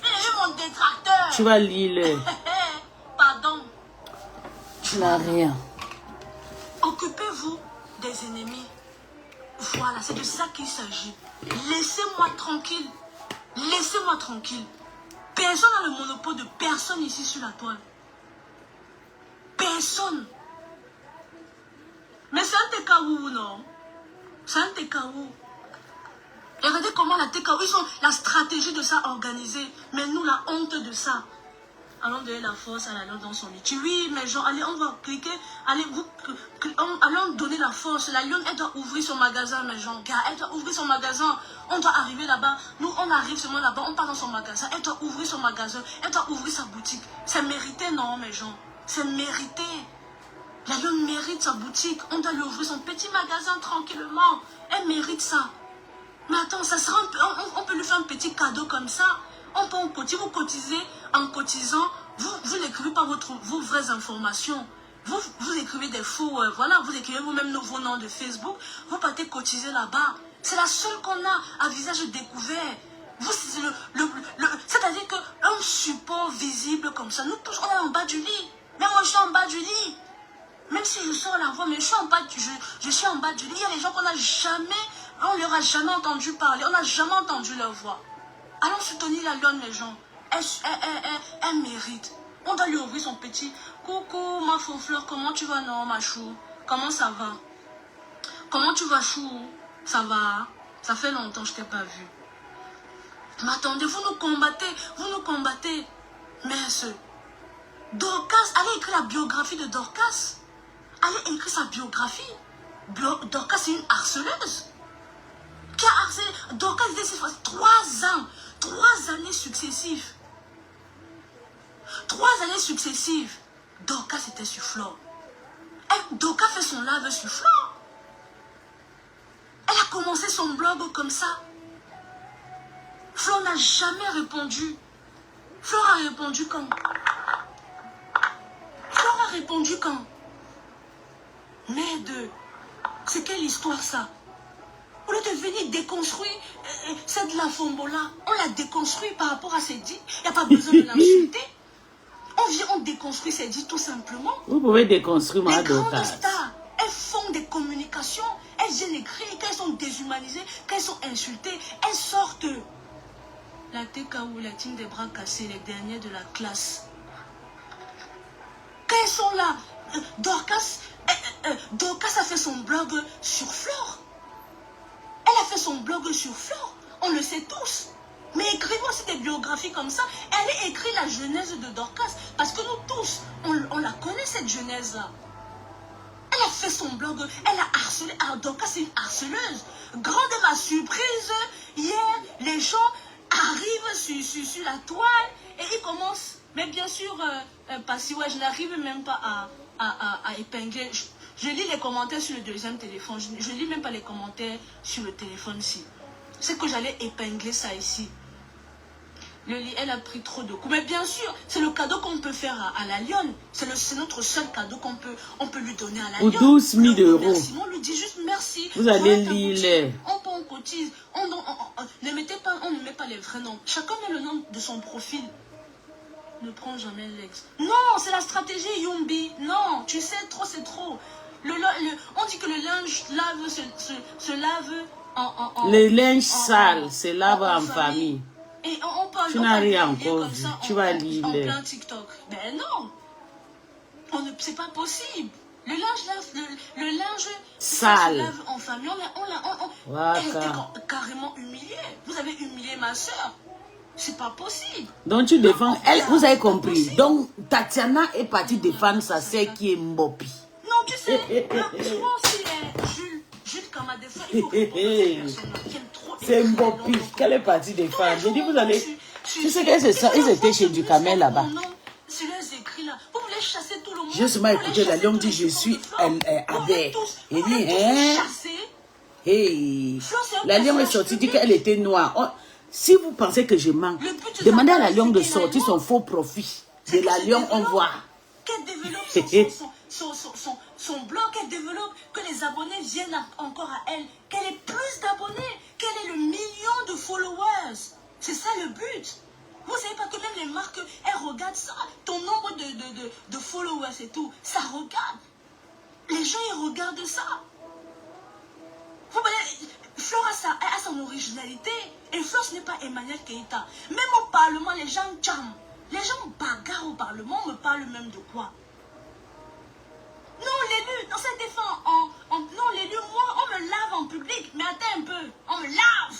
Il est devenu mon détracteur. Tu vas lire. Pardon. Tu n'as rien. Occupez-vous des ennemis. Voilà, c'est de ça qu'il s'agit. Laissez-moi tranquille. Laissez-moi tranquille. Personne n'a le monopole de personne ici sur la toile. Personne. Mais c'est un TKO, non? C'est un TKO. Et regardez comment la TKO, ils ont la stratégie de ça organisée. Mais nous, la honte de ça. Allons donner la force à la lionne dans son lit. Oui, mais genre, allez, on va cliquer. Allons donner la force. La lionne, elle doit ouvrir son magasin, mais genre, elle doit ouvrir son magasin. On doit arriver là-bas. Nous, on arrive seulement là-bas. On part dans son magasin. Elle doit ouvrir son magasin. Elle doit ouvrir sa boutique. C'est mérité, non, mais genre. C'est mérité. La lionne mérite sa boutique. On doit lui ouvrir son petit magasin tranquillement. Elle mérite ça. Mais attends, ça sera on peut lui faire un petit cadeau comme ça. On peut vous cotisez. En cotisant, vous n'écrivez pas vos vraies informations. Vous écrivez des faux, voilà, vous écrivez vous-même vos noms de Facebook. Vous partez cotiser là-bas. C'est la seule qu'on a à visage découvert. C'est-à-dire qu'un support visible comme ça, nous tous, on est en bas du lit. Même moi, je suis en bas du lit. Même si je sors la voix, mais je suis en bas du lit. Il y a des gens qu'on n'a jamais, on ne leur a jamais entendu parler. On n'a jamais entendu leur voix. Allons soutenir la lionne, les gens. Elle mérite. On doit lui ouvrir son petit. Coucou, ma faux-fleur, comment tu vas, non, ma chou? Comment ça va? Comment tu vas, chou? Ça va? Ça fait longtemps que je ne t'ai pas vu. Mais attendez, vous nous combattez. Mais Dorcas, allez écrire la biographie de Dorcas. Allez écrire sa biographie. Dorcas, c'est une harceleuse. Qui a harcelé Dorcas, c'est 3 ans. 3 années successives. 3 années successives. Dorcas était sur Flore. Dorcas fait son live sur Flore. Elle a commencé son blog comme ça. Flore n'a jamais répondu. Flore a répondu quand? Merde. C'est quelle histoire ça? Au lieu de venir déconstruire, c'est de la fombola. On la déconstruit par rapport à ses dits. Il n'y a pas besoin de l'insulter. On déconstruit ses dits tout simplement. Vous pouvez déconstruire ma Les Dorcas. grandes stars, elles font des communications. Elles viennent écrire. Quand elles sont déshumanisées, quand elles sont insultées, elles sortent. La TKO, la team des bras cassés, les derniers de la classe. Quand elles sont là, Dorcas, Dorcas a fait son blog sur Flore. Elle a fait son blog sur Flore. On le sait tous. Mais écrivons aussi des biographies comme ça. Elle a écrit la genèse de Dorcas. Parce que nous tous, on la connaît cette genèse-là. Elle a fait son blog. Elle a harcelé. Alors Dorcas, c'est une harceleuse. Grande est ma surprise. Hier, les gens arrivent sur la toile et ils commencent. Mais bien sûr, parce que ouais, je n'arrive même pas à épingler. Je lis les commentaires sur le deuxième téléphone. Je ne lis même pas les commentaires sur le téléphone-ci. C'est que j'allais épingler ça ici. Le lit, elle a pris trop de coups. Mais bien sûr, c'est le cadeau qu'on peut faire à la lionne. C'est notre seul cadeau qu'on peut lui donner à la lionne. Pour 12 000 euros. On lui dit juste merci. Vous allez lire. On cotise. On ne met pas les vrais noms. Chacun met le nom de son profil. Ne prends jamais l'ex. Non, c'est la stratégie Yumbi. Non, tu sais, trop c'est trop. On dit que le linge se lave en le linge sale se lave en famille. Et on parle, tu n'as rien encore vu. Tu vas lire. En plein TikTok. Ben non. C'est pas possible. Le linge sale se lave en famille. Elle était carrément humiliée. Vous avez humilié ma soeur. C'est pas possible. Donc tu défends. Vous avez compris. Donc Tatiana est partie défendre sa sœur qui est Mbopi. Non, tu sais, moi aussi, Jules Kamadefa, il faut que c'est Mbopi qu'elle est partie défendre. J'ai dit, vous allez. Tu sais qu'ils étaient chez du Camel là-bas. C'est les écrits là. Vous voulez chasser tout le monde. J'ai seulement écouté la Lyon dit je suis Abel. Et dit, hein? Hey. La Lyon est sortie, dit qu'elle était noire. Si vous pensez que je mens, demandez à la Lyon de sortir son faux profit. De la Lyon, on voit. Qu'elle développe son blog, qu'elle développe, que les abonnés viennent encore à elle, qu'elle ait plus d'abonnés, qu'elle ait le million de followers. C'est ça le but. Vous savez pas que même les marques, elles regardent ça. Ton nombre de followers et tout, ça regarde. Les gens, ils regardent ça. Vous voyez, Flore a son originalité. Et Flore, ce n'est pas Emmanuel Keïta. Même au Parlement, les gens tcham. Les gens bagarrent au Parlement, on me parle même de quoi? Non, l'élu, non, ça défend. Non, l'élu, moi, on me lave en public. Mais attends un peu, on me lave.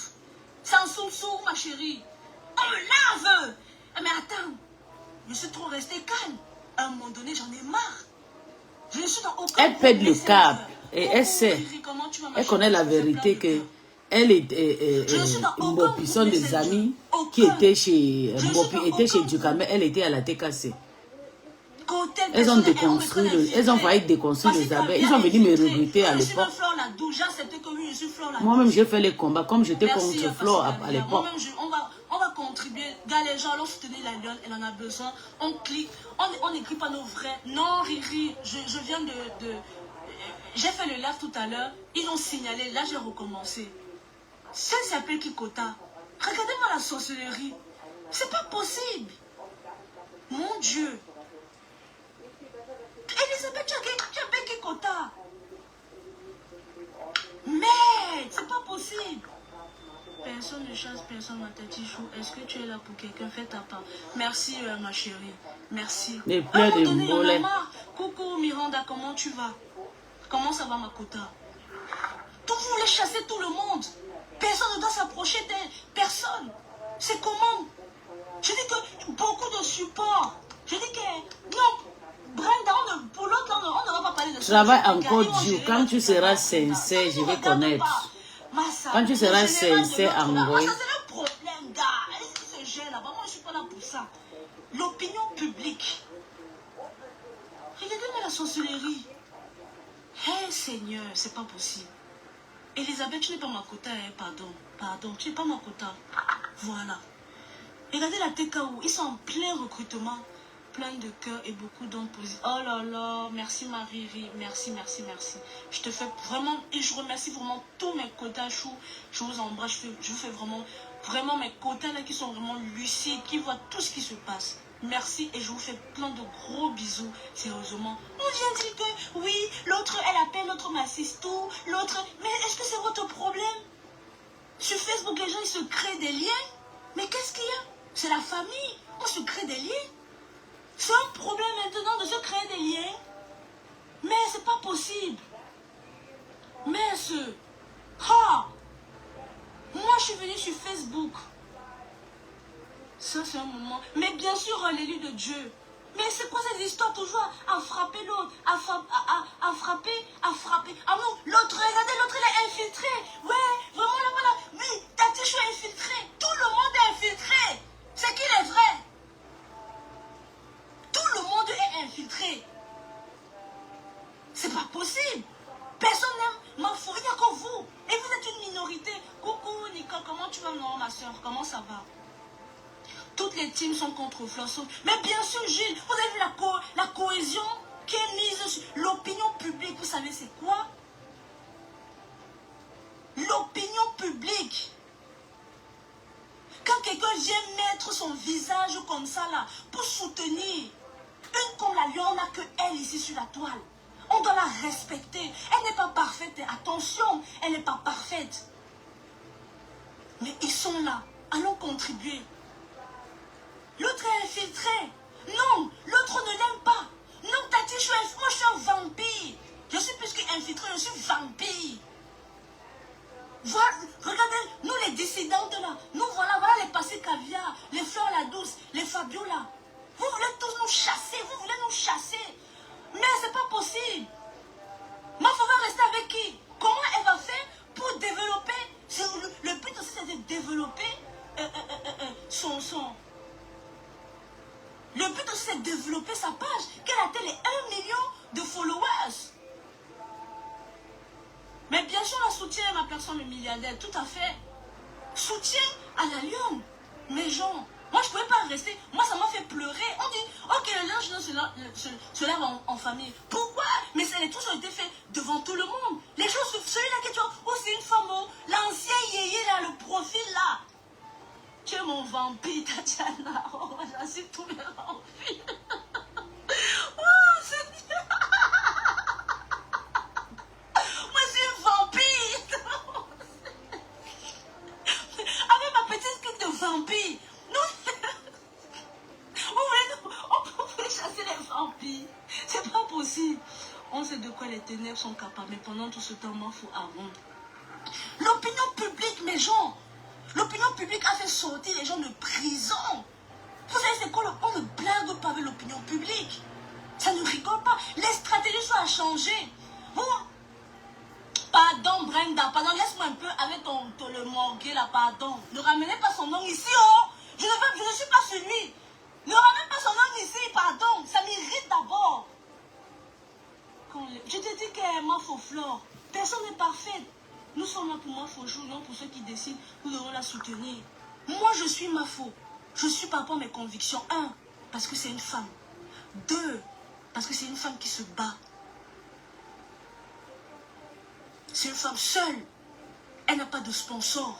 Sans sous-sous, ma chérie. On me lave. Mais attends, je suis trop restée calme. À un moment donné, j'en ai marre. Je ne suis dans aucun... Elle pète le câble. Et elle sait. Elle connaît la vérité que... Elle et Mbopi sont des amis qui étaient chez... Mbopi était chez Dukamel, elle était à la TKC. Elles ont déconstruit, elles ont failli déconstruire les abeilles. Ils ont venu me regretter à l'époque. Moi-même, j'ai fait les combats comme j'étais contre Flore à l'époque. On va contribuer. Gars, les gens, allons soutenir la lionne, elle en a besoin. On clique, on n'écrit pas nos vrais. Non, Riri, je viens de... J'ai fait le live tout à l'heure. Ils ont signalé, là j'ai recommencé. Ça s'appelle Kikota. Regardez-moi la sorcellerie. C'est pas possible. Mon Dieu. Elisabeth, tu as fait Kikota. Mais c'est pas possible. Personne ne chasse, personne n'a tête chou. Est-ce que tu es là pour quelqu'un? Fais ta part. Merci ma chérie. Merci. Les pleurs de Mbolé. Coucou Miranda, comment tu vas? Comment ça va ma Kota? Vous voulez chasser tout le monde. Personne ne doit s'approcher d'elle. Personne. C'est comment? Je dis que beaucoup de support. Je dis que non. Brenda, pour l'autre, on ne va pas parler de ça. Travaille encore dur. Quand tu seras sincère, je vais connaître. Quand tu seras sincère, Angoy. Ça, c'est le problème, gars. Est-ce que se gêne là-bas? Moi, je ne suis pas là pour ça. L'opinion publique. Regardez-moi la sorcellerie. Hé, Seigneur, c'est pas possible. Elisabeth, tu n'es pas ma quota, hein? Pardon, tu n'es pas ma quota. Voilà. Regardez la TKO, ils sont en plein recrutement, plein de cœur et beaucoup d'hommes positifs. Oh là là, merci Marie, merci. Je te fais vraiment, et je remercie vraiment tous mes quotas chou. Je vous embrasse, je vous fais vraiment mes quotas là qui sont vraiment lucides, qui voient tout ce qui se passe. Merci et je vous fais plein de gros bisous, sérieusement. On vient dire que oui, l'autre elle appelle, l'autre m'assiste tout, l'autre... Mais est-ce que c'est votre problème? Sur Facebook, les gens ils se créent des liens. Mais qu'est-ce qu'il y a? C'est la famille, on se crée des liens. C'est un problème maintenant de se créer des liens. Mais c'est pas possible. Mais moi je suis venue sur Facebook. Ça c'est un moment. Mais bien sûr, l'élu de Dieu. Mais c'est quoi cette histoire toujours à frapper l'autre, à frapper. Ah non, l'autre, regardez, l'autre il est infiltré. Ouais, vraiment là, voilà. Oui, Tatichou est infiltré. Tout le monde est infiltré. C'est qu'il est vrai. Tout le monde est infiltré. C'est pas possible. Personne n'aime ma foi, il n'y a que vous. Et vous êtes une minorité. Coucou Nicole, comment tu vas? Non, ma soeur, comment ça va? Toutes les teams sont contre Flosson. Mais bien sûr, Gilles, vous avez vu la cohésion qui est mise sur l'opinion publique. Vous savez c'est quoi? L'opinion publique. Quand quelqu'un vient mettre son visage comme ça là, pour soutenir une comme la Lyon, on n'a que elle ici sur la toile. On doit la respecter. Elle n'est pas parfaite. Attention, elle n'est pas parfaite. Mais ils sont là. Allons contribuer. L'autre est infiltré. Non, l'autre ne l'aime pas. Non, Tati, moi je suis un vampire. Je suis plus qu'infiltré, je suis vampire. Voilà, regardez, nous les dissidentes là, nous voilà les passés caviar, les fleurs la douce, les Fabiola. Vous voulez tous nous chasser, vous voulez nous chasser. Mais c'est pas possible. Ma femme va rester avec qui? Comment elle va faire pour développer? Le but aussi c'est de développer Le but aussi c'est de développer sa page. Qu'elle atteigne les 1 million de followers. Mais bien sûr, la soutien ma personne le milliardaire, tout à fait. Soutien à la lionne. Mais gens, moi je ne pouvais pas rester. Moi ça m'a fait pleurer. On dit, ok, le linge se lave en famille. Pourquoi? Mais ça a toujours été fait devant tout le monde. Les gens, celui-là qui est oh c'est une femme, oh, l'ancien yéyé là, le profil là. Tu es mon vampire, Tatiana. Oh, j'assure tous mes vampires. Oh, c'est... Moi, je suis une vampire. Avec ma petite clique de vampire. On pouvait chasser les vampires. C'est pas possible. On sait de quoi les ténèbres sont capables. Mais pendant tout ce temps, moi, il faut avant. L'opinion publique, mes gens. L'opinion publique a fait sortir les gens de prison. Vous savez, c'est quoi? On ne blague pas avec l'opinion publique. Ça ne rigole pas. Les stratégies sont à changer. Bon. Pardon, Brenda. Pardon, laisse-moi un peu avec le morgue là. Pardon. Ne ramenez pas son nom ici, oh. Je ne suis pas celui. Ne ramène pas son nom ici, pardon. Ça m'irrite d'abord. Je te dis qu'elle est ma faux flore. Personne n'est parfait. Nous sommes là pour ma faux jour, non pour ceux qui décident. Nous devons la soutenir. Moi, je suis ma faux. Je suis par rapport à mes convictions. 1, parce que c'est une femme. 2, parce que c'est une femme qui se bat. C'est une femme seule. Elle n'a pas de sponsor.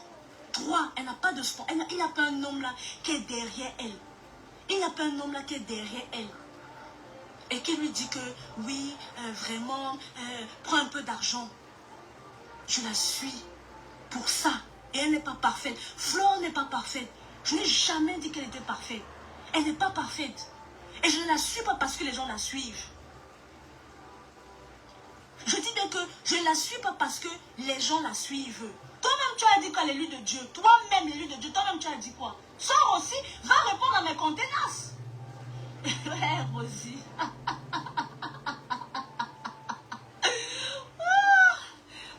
3, elle n'a pas de sponsor. Il n'y a pas un homme là qui est derrière elle. Il n'y a pas un homme là qui est derrière elle. Et qui lui dit que oui, vraiment, prends un peu d'argent. Je la suis pour ça. Et elle n'est pas parfaite. Flore n'est pas parfaite. Je n'ai jamais dit qu'elle était parfaite. Elle n'est pas parfaite. Et je ne la suis pas parce que les gens la suivent. Je dis bien que je ne la suis pas parce que les gens la suivent. Toi-même, tu as dit qu'elle est l'élu de Dieu. Toi-même, l'élu de Dieu. Toi-même, tu as dit quoi? Sors aussi, va répondre à mes contenances. Ouais, Rosie.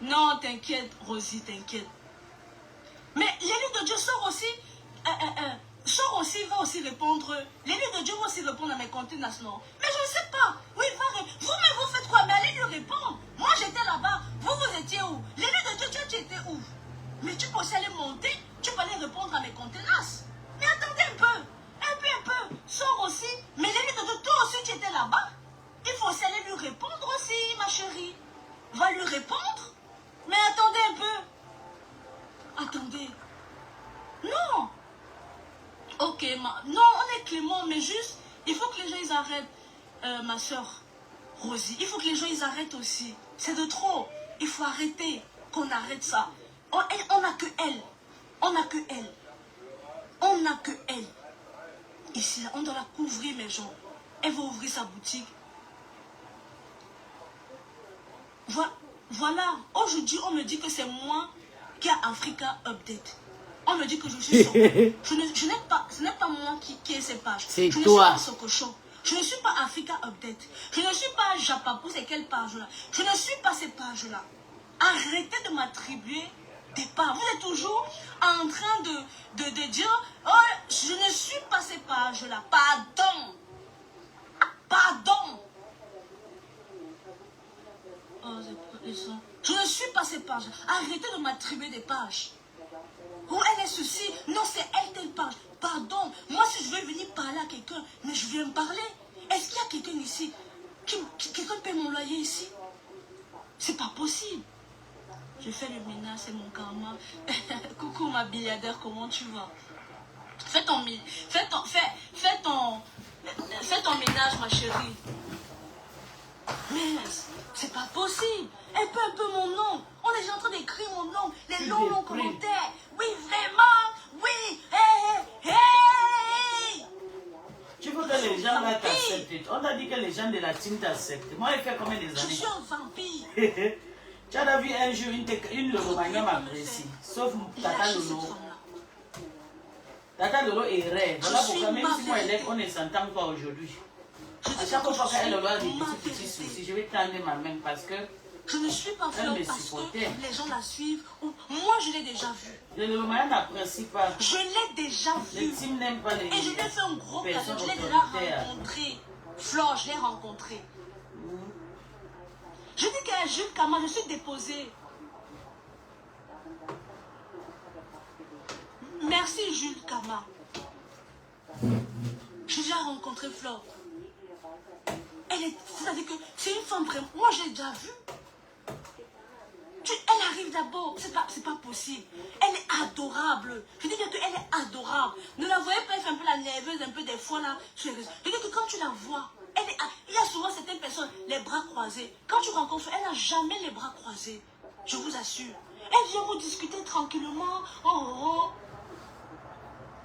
Non, t'inquiète, Rosie, t'inquiète. Mais l'élu de Dieu sort aussi, va aussi répondre. L'élu de Dieu va aussi répondre à mes contenances, non? Mais je ne sais pas. Oui, vous-même, vous faites quoi? Mais allez lui répondre. Moi, j'étais là-bas. Vous étiez où? L'élu de Dieu, tu étais où? Mais tu peux aussi aller monter. Tu peux aller répondre à mes contenances. Mais attendez un peu. Un peu. Sors aussi. Mais l'élu de Dieu, toi aussi, tu étais là-bas. Il faut aussi aller lui répondre aussi, ma chérie. Va lui répondre. Mais attendez un peu. Attendez. Non. Ok, non, on est clément, mais juste, il faut que les gens, ils arrêtent, ma soeur Rosie. Il faut que les gens, ils arrêtent aussi. C'est de trop. Il faut arrêter, qu'on arrête ça. On n'a que elle. On n'a que elle. On n'a que elle. Ici, là, on doit la couvrir, mes gens. Elle va ouvrir sa boutique. Voilà. Aujourd'hui, on me dit que c'est moi qui a Africa Update. On me dit que je suis Soko. Ce n'est pas moi qui ai ces pages. C'est toi. Je ne suis pas Soko Show. Je ne suis pas Africa Update. Je ne suis pas Japapou, c'est quelle page-là? Je ne suis pas ces pages-là. Arrêtez de m'attribuer des pages. Vous êtes toujours en train de dire, oh, je ne suis pas ces pages-là. Pardon. Pardon. Oh, je ne suis pas ces pages. Arrêtez de m'attribuer des pages. Où elle est ceci? Non, c'est elle telle page. Pardon. Moi, si je veux venir parler à quelqu'un, mais je viens me parler. Est-ce qu'il y a quelqu'un ici? Quelqu'un paie mon loyer ici? C'est pas possible. Je fais le ménage, c'est mon karma. Coucou ma milliardaire, comment tu vas? Fais ton ménage, ma chérie. Mais c'est pas possible. Elle peut un peu mon nom. On est déjà en train d'écrire mon nom. Les longs commentaires. Oui, vraiment. Oui. Hey, hey. Tu veux que les gens là t'acceptent. On t'a dit que les gens de la team t'acceptent. Moi, il fait combien des années? Je suis un vampire. Tu as vu un jour une Lolo Magna m'apprécie. Sauf Tata Lolo. Tata Lolo est rare. Voilà pourquoi même si moi et elle, on ne s'entend pas aujourd'hui. À chaque fois qu'elle aura des petits soucis, je vais tendre ma main parce que je ne suis pas fleur parce que les gens la suivent. Moi, je l'ai déjà vue. Le Lomaya n'apprécie pas. Je l'ai déjà vue. Les teams n'aiment pas les. Et je lui ai fait un gros cadeau. Je l'ai déjà rencontré. Flore, je l'ai rencontré. Je dis qu'à Jules Kama, je suis déposée. Merci Jules Kama. J'ai déjà rencontré Flore. C'est-à-dire que c'est une femme vraiment. Moi, j'ai déjà vu. Elle arrive d'abord. C'est pas possible. Elle est adorable. Je dis bien qu'elle est adorable. Ne la voyez pas, elle fait un peu la nerveuse, un peu des fois là. Je dis que quand tu la vois, il y a souvent certaines personnes, les bras croisés. Quand tu rencontres, elle n'a jamais les bras croisés. Je vous assure. Elle vient vous discuter tranquillement. Oh, oh, oh.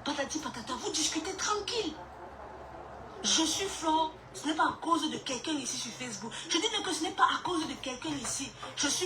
Patati patata, vous discutez tranquille. Je suis Flore. Ce n'est pas à cause de quelqu'un ici sur Facebook. Je dis bien que ce n'est pas à cause de quelqu'un ici. Je suis